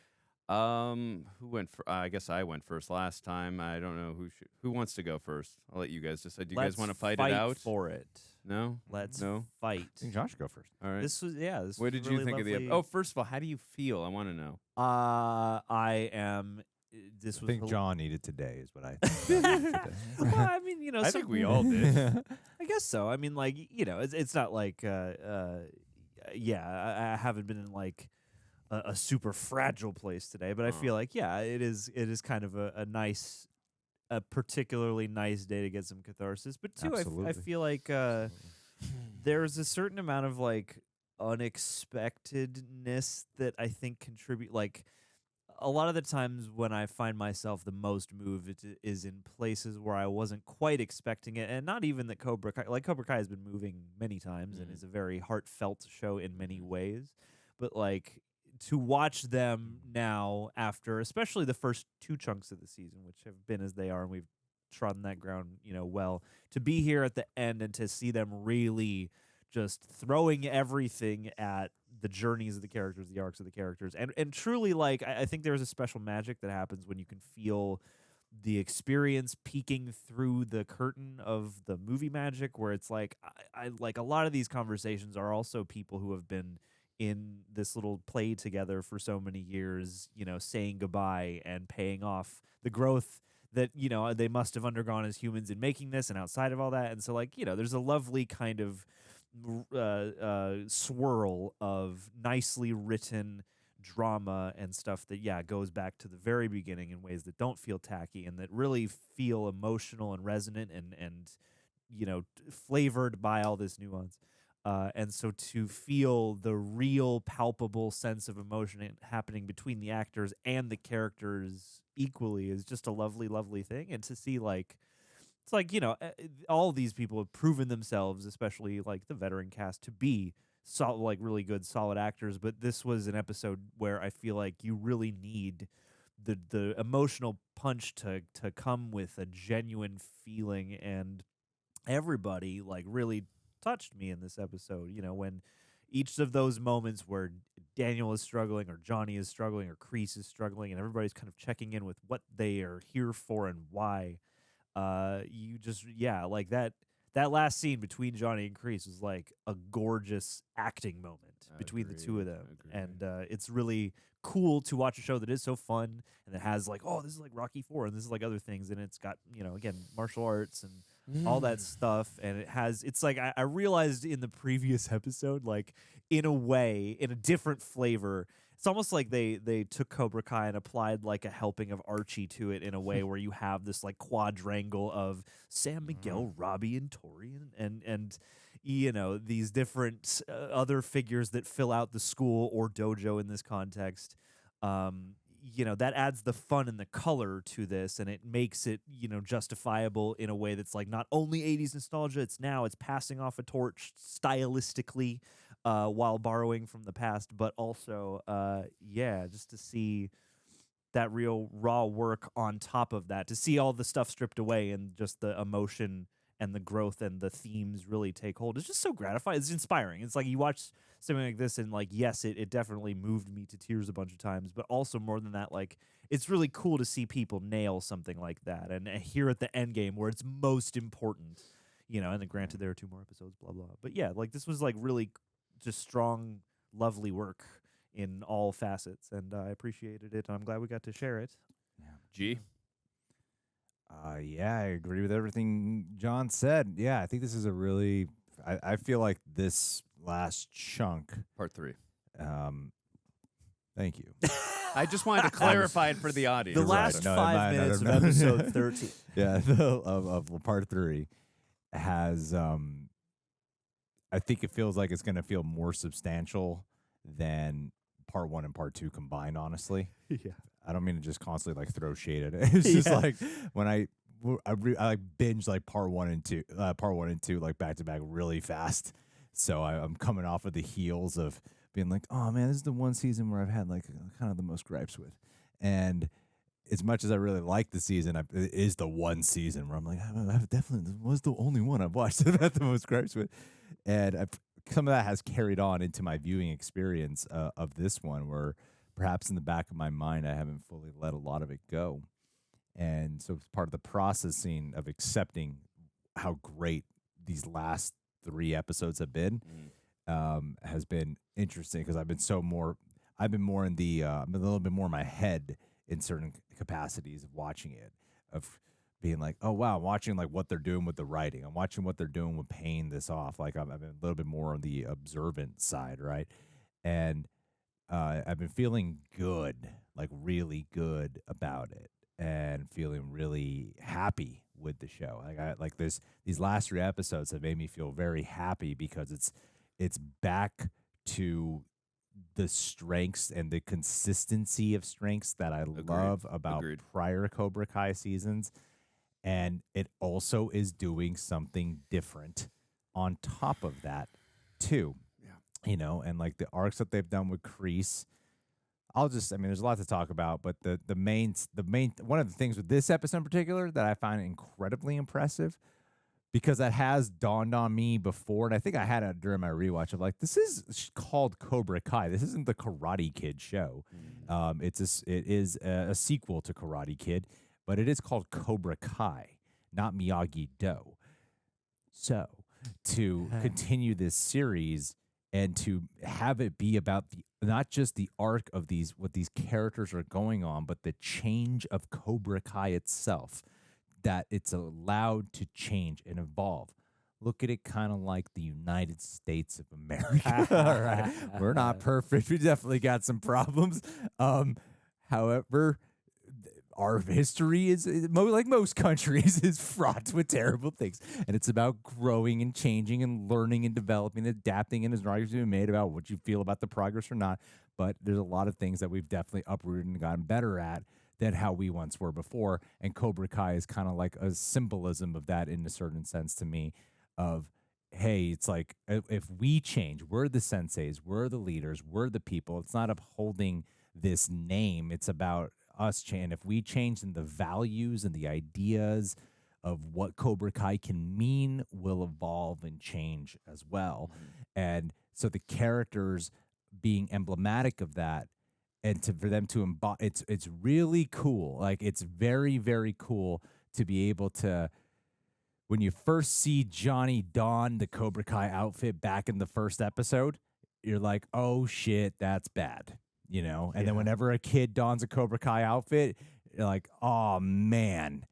Who went? I guess I went first last time. I don't know who wants to go first. I'll let you guys decide. Do you guys want to fight it out? For it. No. Let's no. fight. I think Josh should go first. All right. This was This what was did really you think lovely. of the? Oh, first of all, how do you feel? I want to know. I am. This I was. think John needed today is what I Well, I mean, you know, I think we all did. I guess so. I mean, like, you know, it's not like, yeah, I haven't been in like a super fragile place today, but I feel like, yeah, it is kind of a particularly nice day to get some catharsis. But too, I feel like there's a certain amount of like unexpectedness that I think contribute. Like, a lot of the times when I find myself the most moved, it is in places where I wasn't quite expecting it, and not even that Cobra Kai has been moving many times and is a very heartfelt show in many ways, but like to watch them now after, especially the first 2 chunks of the season, which have been as they are, and we've trodden that ground, you know, well, to be here at the end and to see them really just throwing everything at the journeys of the characters, the arcs of the characters, and truly, like, I think there's a special magic that happens when you can feel the experience peeking through the curtain of the movie magic, where it's like, I like a lot of these conversations are also people who have been in this little play together for so many years, you know, saying goodbye and paying off the growth that, you know, they must have undergone as humans in making this and outside of all that. And so, like, you know, there's a lovely kind of swirl of nicely written drama and stuff that, yeah, goes back to the very beginning in ways that don't feel tacky and that really feel emotional and resonant and you know, flavored by all this nuance. And so to feel the real palpable sense of emotion happening between the actors and the characters equally is just a lovely, lovely thing. And to see, like, it's like, you know, all these people have proven themselves, especially like the veteran cast, to be like really good, solid actors. But this was an episode where I feel like you really need the emotional punch to come with a genuine feeling, and everybody like really touched me in this episode. You know, when each of those moments where Daniel is struggling or Johnny is struggling or Kreese is struggling and everybody's kind of checking in with what they are here for and why, you just, yeah, like that last scene between Johnny and Kreese was like a gorgeous acting moment between the two of them. And it's really cool to watch a show that is so fun and that has like, oh, this is like Rocky IV and this is like other things, and it's got, you know, again, martial arts and all that stuff, and it's like I realized in the previous episode, like, in a way, in a different flavor, it's almost like they took Cobra Kai and applied like a helping of Archie to it in a way where you have this like quadrangle of Sam, Miguel, Robby, and Tory, and you know, these different other figures that fill out the school or dojo in this context. You know, that adds the fun and the color to this, and it makes it, you know, justifiable in a way that's like not only 80s nostalgia, it's passing off a torch stylistically while borrowing from the past, but also, yeah, just to see that real raw work on top of that, to see all the stuff stripped away and just the emotion and the growth and the themes really take hold. It's just so gratifying. It's inspiring. It's like you watch something like this and, like, yes, it definitely moved me to tears a bunch of times, but also more than that, like, it's really cool to see people nail something like that. And here at the end game where it's most important, you know, and then granted there are 2 more episodes, blah, blah. But yeah, like, this was like really just strong, lovely work in all facets, and I appreciated it. I'm glad we got to share it. G. Yeah, I agree with everything John said. Yeah, I think this is a really. I feel like this last chunk, Part 3. Thank you. I just wanted to clarify it for the audience. The last 5 minutes of episode 13. Yeah, of part 3 has. I think it feels like it's going to feel more substantial than part 1 and part 2 combined. Honestly, Yeah. I don't mean to just constantly like throw shade at it. It's just like when I like binge like part 1 and 2 like back to back really fast. So I'm coming off of the heels of being like, oh man, this is the one season where I've had like kind of the most gripes with. And as much as I really like the season, it is the one season where I'm like, I've definitely was the only one I've watched that I've had the most gripes with. And some of that has carried on into my viewing experience of this one, where perhaps in the back of my mind, I haven't fully let a lot of it go. And so part of the processing of accepting how great these last 3 episodes have been has been interesting, because I've been more in the, I'm a little bit more in my head in certain capacities of watching it, of being like, oh wow, I'm watching like what they're doing with the writing. I'm watching what they're doing with paying this off. Like I've been a little bit more on the observant side, right? And I've been feeling good, like really good about it, and feeling really happy with the show. Like these last 3 episodes have made me feel very happy, because it's back to the strengths and the consistency of strengths that I love about prior Cobra Kai seasons. And it also is doing something different on top of that too. Yeah. You know, and like the arcs that they've done with Kreese, there's a lot to talk about, but the main one of the things with this episode in particular that I find incredibly impressive, because that has dawned on me before, and I think I had it during my rewatch of like, this is called Cobra Kai. This isn't the Karate Kid show. It is a sequel to Karate Kid, but it is called Cobra Kai, not Miyagi-Do. So to continue this series and to have it be about not just the arc of what these characters are going on, but the change of Cobra Kai itself, that it's allowed to change and evolve. Look at it kind of like the United States of America. All right. We're not perfect. We definitely got some problems. However, our history is like most countries, is fraught with terrible things. And it's about growing and changing and learning and developing, adapting, and there's an argument to be made about what you feel about the progress or not. But there's a lot of things that we've definitely uprooted and gotten better at than how we once were before. And Cobra Kai is kind of like a symbolism of that in a certain sense to me, of, hey, it's like if we change, we're the senseis, we're the leaders, we're the people. It's not upholding this name. It's about us change. If we change, then the values and the ideas of what Cobra Kai can mean will evolve and change as well. And so the characters being emblematic of that, and for them to embody, it's really cool. Like, it's very, very cool to be able to, when you first see Johnny don the Cobra Kai outfit back in the first episode, you're like, oh shit, that's bad. You know, and then whenever a kid dons a Cobra Kai outfit, you're like, oh man,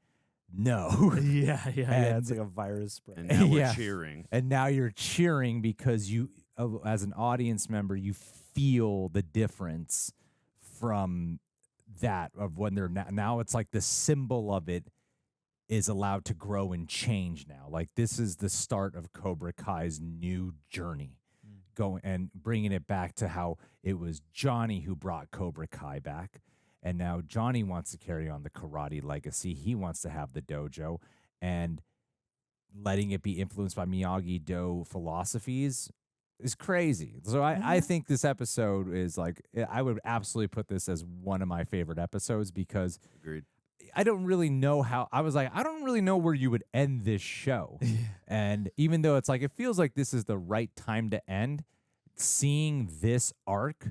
no. Yeah, it's like a virus spread. And now we're cheering. And now you're cheering because you, as an audience member, you feel the difference from that, of when they're now it's like the symbol of it is allowed to grow and change now. Like, this is the start of Cobra Kai's new journey. Going and bringing it back to how it was Johnny who brought Cobra Kai back, and now Johnny wants to carry on the karate legacy. He wants to have the dojo, and letting it be influenced by Miyagi-Do philosophies is crazy. So I think this episode is like, I would absolutely put this as one of my favorite episodes, because Agreed. I don't really know how, I was like, I don't really know where you would end this show. And even though it's like, it feels like this is the right time to end, seeing this arc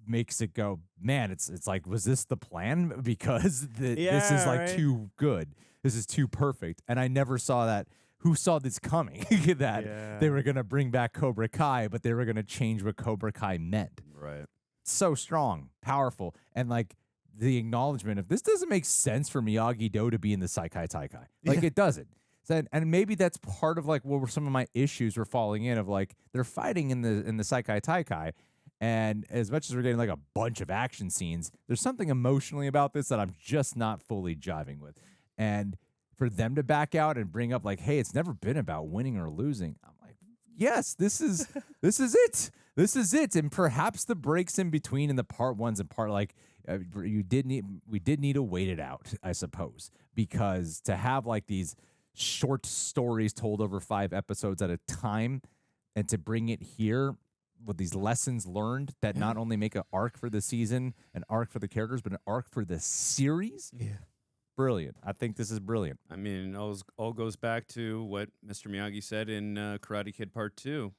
makes it go, man, it's like, was this the plan? Because this is like too good. This is too perfect. And I never saw that who saw this coming? That they were going to bring back Cobra Kai, but they were going to change what Cobra Kai meant. Right. So strong, powerful, and like the acknowledgement of this doesn't make sense for Miyagi-Do to be in the Sekai Taikai. Like it doesn't. So, and maybe that's part of like what were some of my issues were falling in of like they're fighting in the Sekai Taikai, and as much as we're getting like a bunch of action scenes, there's something emotionally about this that I'm just not fully jiving with. And for them to back out and bring up like, hey, it's never been about winning or losing. I'm like, yes, this is it. This is it. And perhaps the breaks in between in the part ones and part like we did need to wait it out, I suppose, because to have like these short stories told over 5 episodes at a time and to bring it here with these lessons learned that not only make an arc for the season, an arc for the characters, but an arc for the series. Yeah. Brilliant. I think this is brilliant. I mean, it all goes back to what Mr. Miyagi said in Karate Kid Part 2.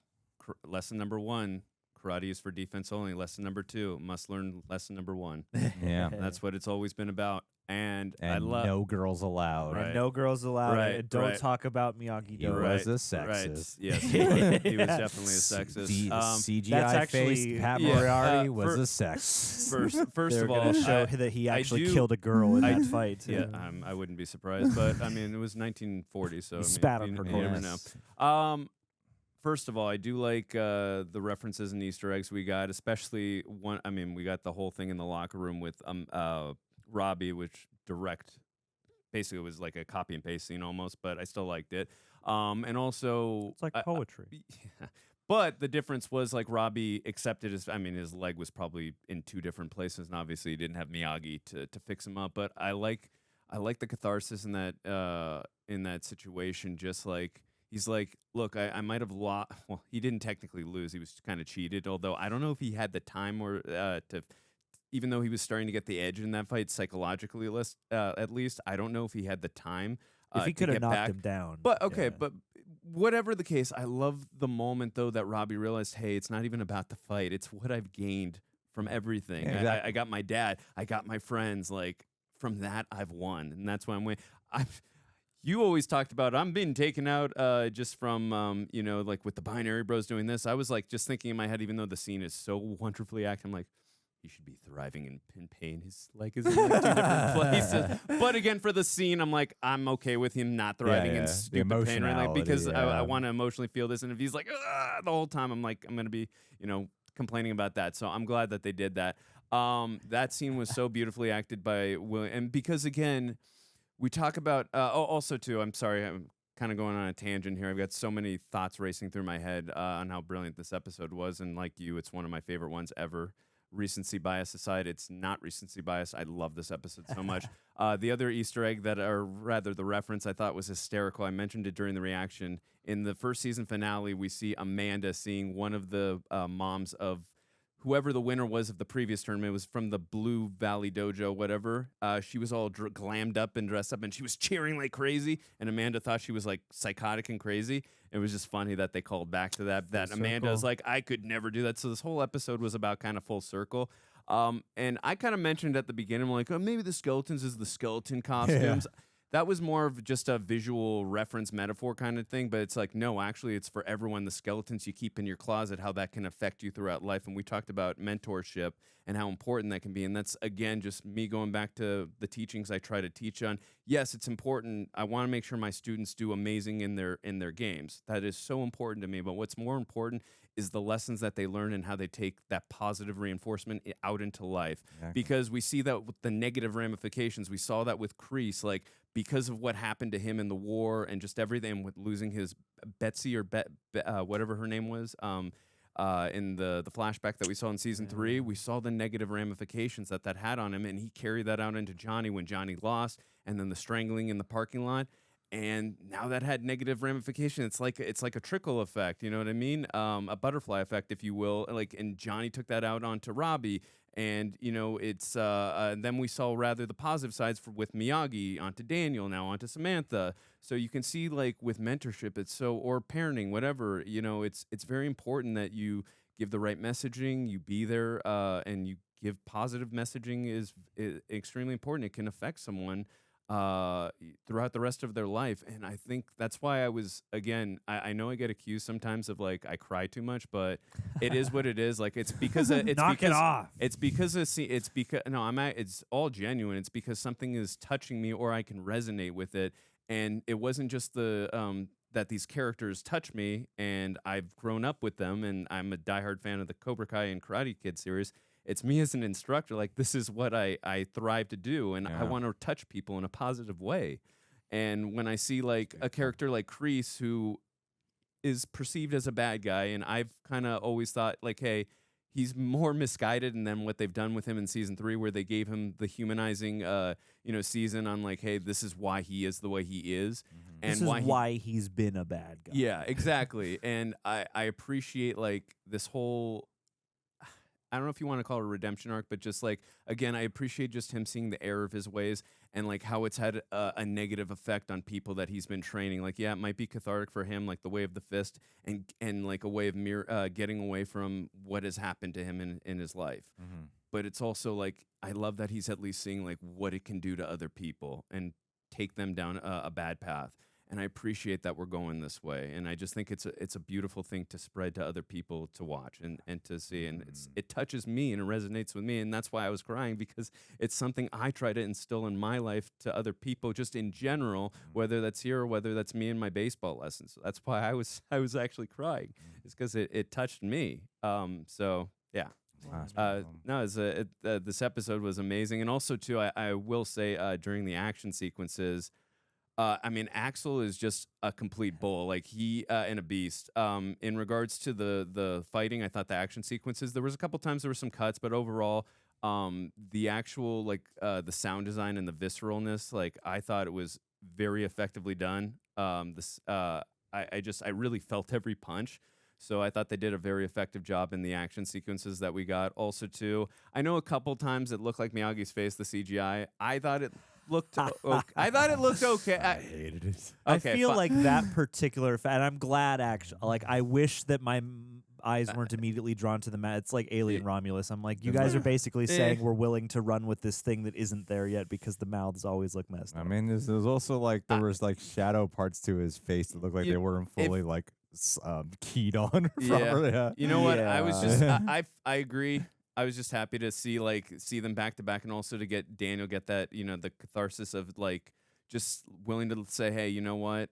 Lesson number 1, karate is for defense only. Lesson number 2, must learn lesson number 1. Yeah. That's what it's always been about. And I And love no girls allowed. Right. And no girls allowed. Right, And don't right. talk about Miyagi-Do. He was a sexist. Right. Yes, he was definitely a sexist. CGI that's actually- face Pat yeah, Moriarty uh, was for- a sex. First They're of all, gonna show I- that he I actually do- killed a girl in that fight. Too. Yeah, I wouldn't be surprised, but I mean, it was 1940, so I mean, spat on you, her you never corpse. know. First of all, I do like the references and Easter eggs we got, especially one. I mean, we got the whole thing in the locker room with Robby, which basically was like a copy and paste scene almost, but I still liked it. And also, It's like poetry. But the difference was like Robby accepted his. I mean, his leg was probably in 2 different places, and obviously he didn't have Miyagi to fix him up. But I like the catharsis in that situation. Just like he's like, look, I might have lost. Well, he didn't technically lose. He was kind of cheated. Although I don't know if he had the time or to. Even though he was starting to get the edge in that fight psychologically, at least, I don't know if he had the time. If he to could have get knocked back. him down. But okay, but whatever the case, I love the moment though that Robby realized, hey, it's not even about the fight; it's what I've gained from everything. Yeah, exactly. I got my dad, I got my friends. Like from that, I've won, and that's why I'm winning. You always talked about I'm being taken out just from like with the Binary Bros doing this. I was like just thinking in my head, even though the scene is so wonderfully acted, I'm like, he should be thriving in pain. His leg is in like 2 different places. But again, for the scene, I'm like, I'm okay with him not thriving in stupid pain, right? Like, because I want to emotionally feel this. And if he's like the whole time, I'm like, I'm gonna be complaining about that. So I'm glad that they did that. That scene was so beautifully acted by Will, and because again, we talk about also too. I'm sorry, I'm kind of going on a tangent here. I've got so many thoughts racing through my head on how brilliant this episode was, and like you, it's one of my favorite ones ever. Recency bias aside, it's not recency bias. I love this episode so much. The other Easter egg or rather the reference I thought was hysterical. I mentioned it during the reaction. In the first season finale, we see Amanda seeing one of the moms of whoever the winner was of the previous tournament. It was from the Blue Valley Dojo, whatever. She was all glammed up and dressed up, and she was cheering like crazy. And Amanda thought she was like psychotic and crazy. It was just funny that they called back to that. That Amanda was like, I could never do that. So this whole episode was about kind of full circle. And I kind of mentioned at the beginning, like, oh, maybe the skeletons is the skeleton costumes. Yeah. That was more of just a visual reference metaphor kind of thing, but it's like, no, actually, it's for everyone. The skeletons you keep in your closet, how that can affect you throughout life. And we talked about mentorship and how important that can be. And that's, again, just me going back to the teachings I try to teach on. Yes, it's important. I want to make sure my students do amazing in their games. That is so important to me. But what's more important is the lessons that they learn and how they take that positive reinforcement out into life. Exactly. Because we see that with the negative ramifications. We saw that with Kreese, like, because of what happened to him in the war and just everything with losing his Betsy or whatever her name was in the flashback that we saw in season 3, we saw the negative ramifications that had on him, and he carried that out into Johnny when Johnny lost, and then the strangling in the parking lot. And now that had negative ramifications. It's like a trickle effect, you know what I mean? A butterfly effect, if you will. Like, and Johnny took that out onto Robby. And, you know, it's then we saw rather the positive sides with Miyagi onto Daniel, now onto Samantha. So you can see, like, with mentorship, or parenting, whatever, you know, it's very important that you give the right messaging, you be there, and you give positive messaging is extremely important. It can affect someone throughout the rest of their life. And I think that's why I was, again, I know I get accused sometimes of like I cry too much, but it is what it is. Like it's because it's Knock because it off. It's because it's all genuine. It's because something is touching me or I can resonate with it. And it wasn't just that these characters touch me and I've grown up with them and I'm a diehard fan of the Cobra Kai and Karate Kid series. It's me as an instructor, like this is what I thrive to do, and I want to touch people in a positive way. And when I see like a character like Kreese, who is perceived as a bad guy, and I've kind of always thought like, hey, he's more misguided than what they've done with him in season 3, where they gave him the humanizing, season on like, hey, this is why he is the way he is, and this is why he's been a bad guy. Yeah, exactly. And I appreciate like this whole. I don't know if you want to call it a redemption arc, but just like, again, I appreciate just him seeing the error of his ways and like how it's had a negative effect on people that he's been training. Like, yeah, it might be cathartic for him, like the way of the fist and like a way of getting away from what has happened to him in his life. Mm-hmm. But it's also like, I love that he's at least seeing like what it can do to other people and take them down a bad path. And I appreciate that we're going this way. And I just think it's a beautiful thing to spread to other people to watch and to see. And it touches me and it resonates with me. And that's why I was crying, because it's something I try to instill in my life to other people, just in general, whether that's here or whether that's me in my baseball lessons. So that's why I was actually crying. It's because it touched me. So, yeah. Wow, this episode was amazing. And also, too, I will say during the action sequences, Axel is just a complete bull, like he and a beast. In regards to the fighting, I thought the action sequences, there was a couple times there were some cuts, but overall, the actual like the sound design and the visceralness, like I thought it was very effectively done. I really felt every punch. So I thought they did a very effective job in the action sequences that we got. Also, too, I know a couple times it looked like Miyagi's face, the CGI. I thought it looked okay. I hated it. I feel like that particular and I'm glad actually. Like I wish that my eyes weren't immediately drawn to the mat. It's like Alien Romulus. I'm like, you guys are basically saying we're willing to run with this thing that isn't there yet because the mouths always look messed up. I mean, there's also like there was like shadow parts to his face that looked like they weren't fully like keyed on. Yeah. You know what? I was just I agree. I was just happy to see them back to back, and also to get Daniel get that, the catharsis of like just willing to say, hey, you know what?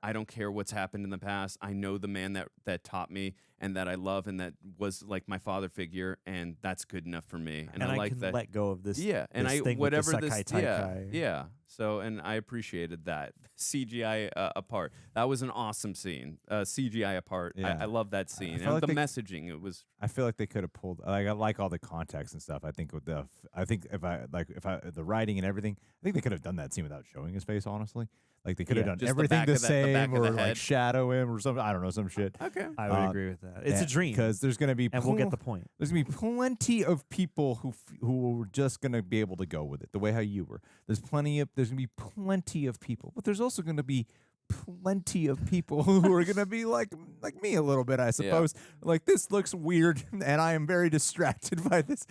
I don't care what's happened in the past. I know the man that taught me and that I love and that was like my father figure, and that's good enough for me. And I like can that. let go of this. Yeah, and this thing whatever with the this. Sekai Taikai. Yeah. So, and I appreciated that. CGI apart, that was an awesome scene. CGI apart, Yeah. I love that scene and like the messaging. It was. I feel like they could have pulled. Like I like all the context and stuff. I think with the the writing and everything, I think they could have done that scene without showing his face. Honestly, like they could have done just everything the the same, back of or the like head. shadow him or something. I don't know, some shit. Okay, I would agree with that. It's a dream because there's gonna be and we'll get the point. There's gonna be plenty of people who are just gonna be able to go with it the way how you were. There's gonna be plenty of people, but there's also gonna be plenty of people who are gonna be like me a little bit, I suppose. Like, this looks weird, and I am very distracted by this.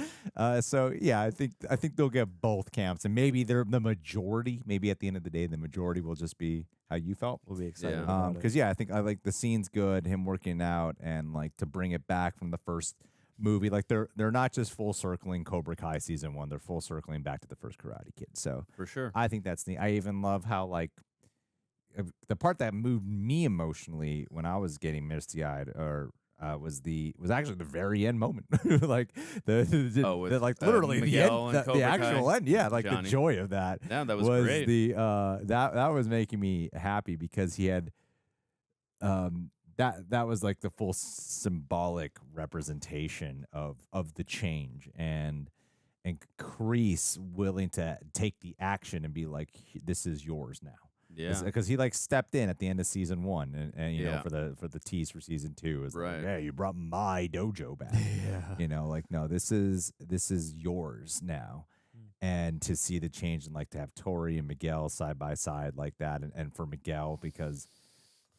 So yeah, I think they'll get both camps, and maybe they're the majority. Maybe at the end of the day, the majority will just be how you felt. We'll be excited. Because I think I like the scene's good, him working out, and like to bring it back from the first movie. Like they're not just full circling Cobra Kai season 1; they're full circling back to the first Karate Kid. So for sure, I think that's neat. I even love how like the part that moved me emotionally when I was getting misty-eyed was actually the very end moment. Like literally Miguel the end, the actual Kai, end. Yeah, like Johnny. the joy of that. Yeah, that was great. That was making me happy because he had that was like the full symbolic representation of the change and Kreese willing to take the action and be like, this is yours now. Yeah, because he like stepped in at the end of season 1, and you know, for the tease for season 2 is like, yeah, you brought my dojo back. Like, no, this is yours now. And to see the change and like to have Tory and Miguel side by side like that, and for Miguel, because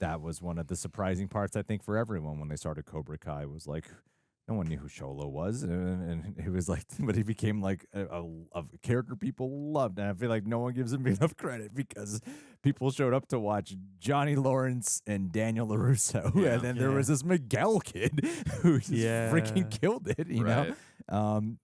that was one of the surprising parts I think for everyone when they started Cobra Kai, was like no one knew who Xolo was, and he was like, but he became like a character people loved, and I feel like no one gives him enough credit because people showed up to watch Johnny Lawrence and Daniel LaRusso, and then there was this Miguel kid who just freaking killed it, you know.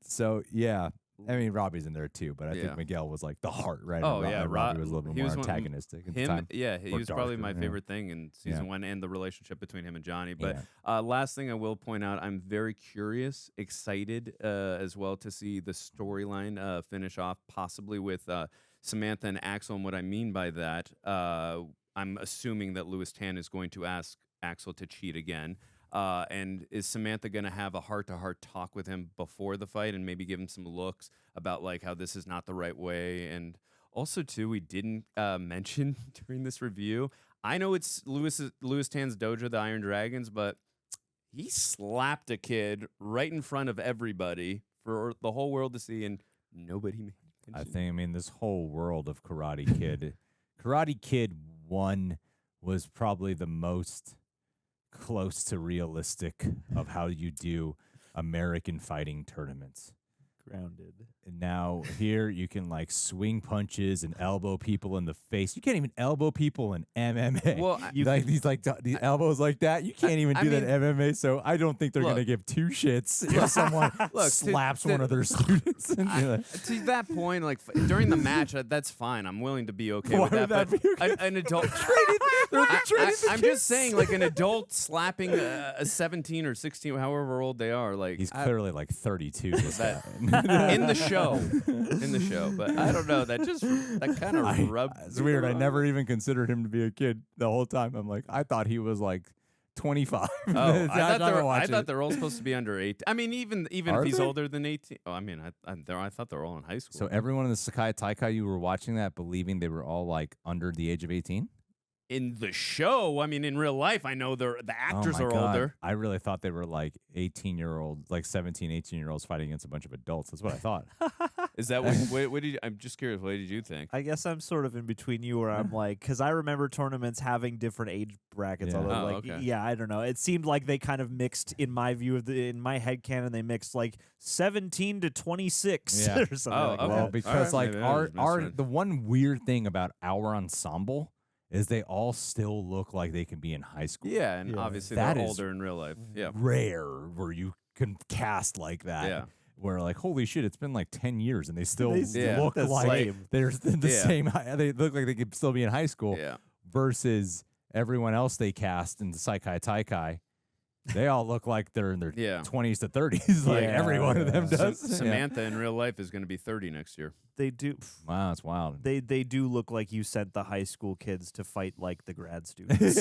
So yeah. I mean, Robby's in there too, but I think Miguel was like the heart, right? Oh, and yeah. Robbie was a little bit more antagonistic at the time. Yeah, he was probably my darker, favorite thing in season 1 and the relationship between him and Johnny. But last thing I will point out, I'm very curious, excited as well to see the storyline finish off possibly with Samantha and Axel. And what I mean by that, I'm assuming that Luwis Tan is going to ask Axel to cheat again. And is Samantha going to have a heart-to-heart talk with him before the fight and maybe give him some looks about like how this is not the right way? And also, too, we didn't mention during this review, I know it's Luwis Tan's dojo, the Iron Dragons, but he slapped a kid right in front of everybody for the whole world to see, and nobody made mention. I mean, this whole world of Karate Kid, Karate Kid 1 was probably the most close to realistic of how you do American fighting tournaments. Grounded. And now here you can like swing punches and elbow people in the face. You can't even elbow people in MMA. Well, you like these elbows like that. You can't even do that in MMA. So I don't think they're gonna give two shits if someone slaps one of their students. To that point, like during the match, that's fine. I'm willing to be okay with that. But an adult I'm just saying, like an adult slapping a 17 or 16, however old they are, like he's clearly like 32. In the show, but I don't know. That kind of rubbed. It's weird. I never even considered him to be a kid the whole time. I'm like, I thought he was like 25. Oh, I thought they're all supposed to be under 18. I mean, even if he's older than 18. Oh, I mean, I thought they were all in high school. So everyone in the Sekai Taikai, you were watching that, believing they were all like under the age of 18. In the show, I mean, in real life, I know the actors are older. I really thought they were like 18-year-olds, like 17, 18-year-olds fighting against a bunch of adults. That's what I thought. Is that what did you, I'm just curious, what did you think? I guess I'm sort of in between you where I'm like, because I remember tournaments having different age brackets. Yeah. Although, I don't know. It seemed like they kind of mixed, in my view, in my headcanon, they mixed like 17 to 26 or something like that. Well, because like the one weird thing about our ensemble is they all still look like they can be in high school. Yeah, and obviously they're older in real life. Yeah, rare where you can cast like that. Yeah. Where like, holy shit, it's been like 10 years and they still look the like same. They're the same. They look like they could still be in high school. Yeah. Versus everyone else they cast in the Sekai Taikai. They all look like they're in their 20s to 30s. Like every one of them does. Samantha in real life is going to be 30 next year. They do. Wow, that's wild. They do look like you sent the high school kids to fight like the grad students.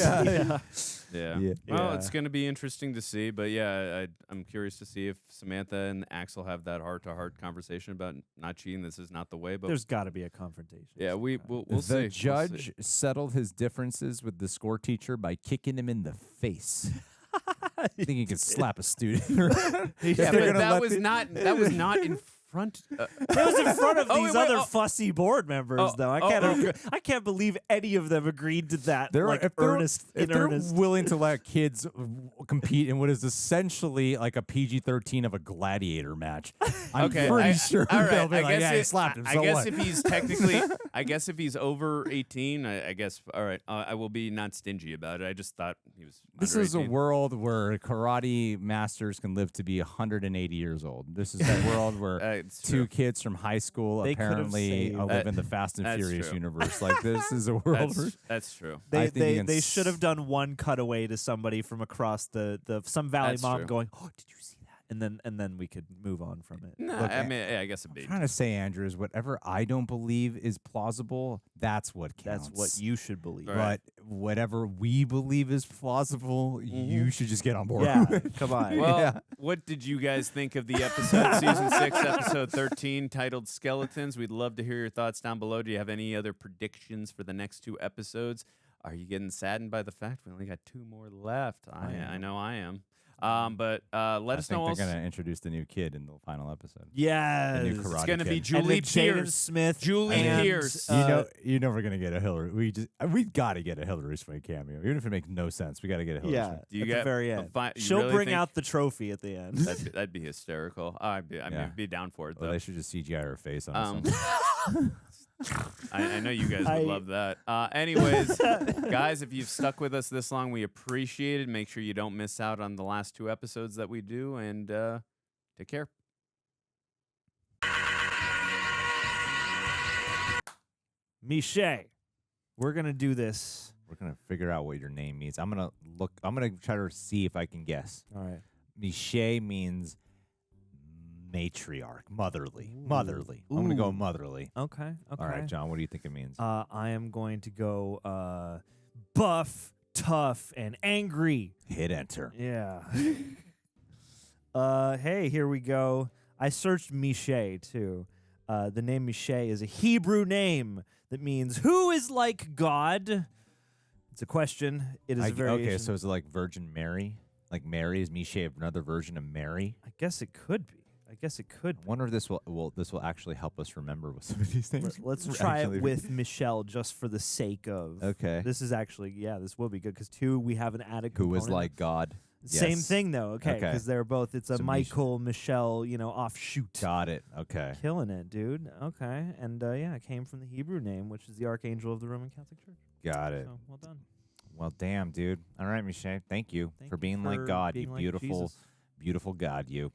Yeah. Well, it's going to be interesting to see, but I'm curious to see if Samantha and Axel have that heart-to-heart conversation about not cheating. This is not the way. But there's got to be a confrontation. Yeah, we'll see. The judge settled his differences with the score teacher by kicking him in the face. I think you could slap a student. Yeah, but that was not in front. It was in front of these other fussy board members, though. I can't believe any of them agreed to that. If they're willing to let kids compete in what is essentially like a PG-13 of a gladiator match, I'm pretty sure they'll be like, "Yeah, he slapped him." So I guess what? if he's technically, if he's over 18, I guess. All right, I will be not stingy about it. I just thought he was. This is a world where karate masters can live to be 180 years old. This is a world where two kids from high school apparently live in the Fast and Furious universe. Like this is a world. That's true. They should have done one cutaway to somebody from across some Valley mom going, "Oh, did you see that?" And then we could move on from it. No, I mean, I guess a bit. I'm trying to say, Andrew, is whatever I don't believe is plausible, that's what counts. That's what you should believe. But whatever we believe is plausible, you should just get on board. Yeah, come on. Well, what did you guys think of the episode, season 6, episode 13, titled Skeletons? We'd love to hear your thoughts down below. Do you have any other predictions for the next 2 episodes? Are you getting saddened by the fact we only got 2 more left? I know I am. But let us know. I think Also, they're gonna introduce the new kid in the final episode. Yeah, the new it's karate gonna be kid. Julie Pierce. Smith. Julie Pierce. You know we're gonna get a Hillary. We gotta get a Hillary Swank cameo, even if it makes no sense. We gotta get a Hillary. Yeah, Swank. at the very end. She'll really bring think- out the trophy at the end. That'd be hysterical. I'd be down for it though. Well, they should just CGI her face on something. I know you guys would love that. Anyways, guys, if you've stuck with us this long, we appreciate it. Make sure you don't miss out on the last 2 episodes that we do, and take care. Miche, we're gonna do this. We're gonna figure out what your name means. I'm gonna try to see if I can guess. All right. Miche means matriarch, motherly. Motherly. I'm gonna go motherly. Okay. All right, John. What do you think it means? I am going to go buff, tough, and angry. Hit enter. Yeah. Hey, here we go. I searched Miche too. The name Miche is a Hebrew name that means "who is like God." It's a question. It is a variation. Okay, so is it like Virgin Mary? Like Mary is Miche another version of Mary? I guess it could be. I wonder if this will actually help us remember what some of these things. Let's try it with Michelle just for the sake of. Okay. This is actually this will be good because 2 we have an added component. Who is like God? Same Yes. thing though. Okay, because they're both. It's a So Michael Michelle offshoot. Got it. Okay. Killing it, dude. Okay, and it came from the Hebrew name, which is the archangel of the Roman Catholic Church. Got it. So well done. Well, damn, dude. All right, Miche. Thank you for being like God. being You like beautiful, Jesus. beautiful God. You.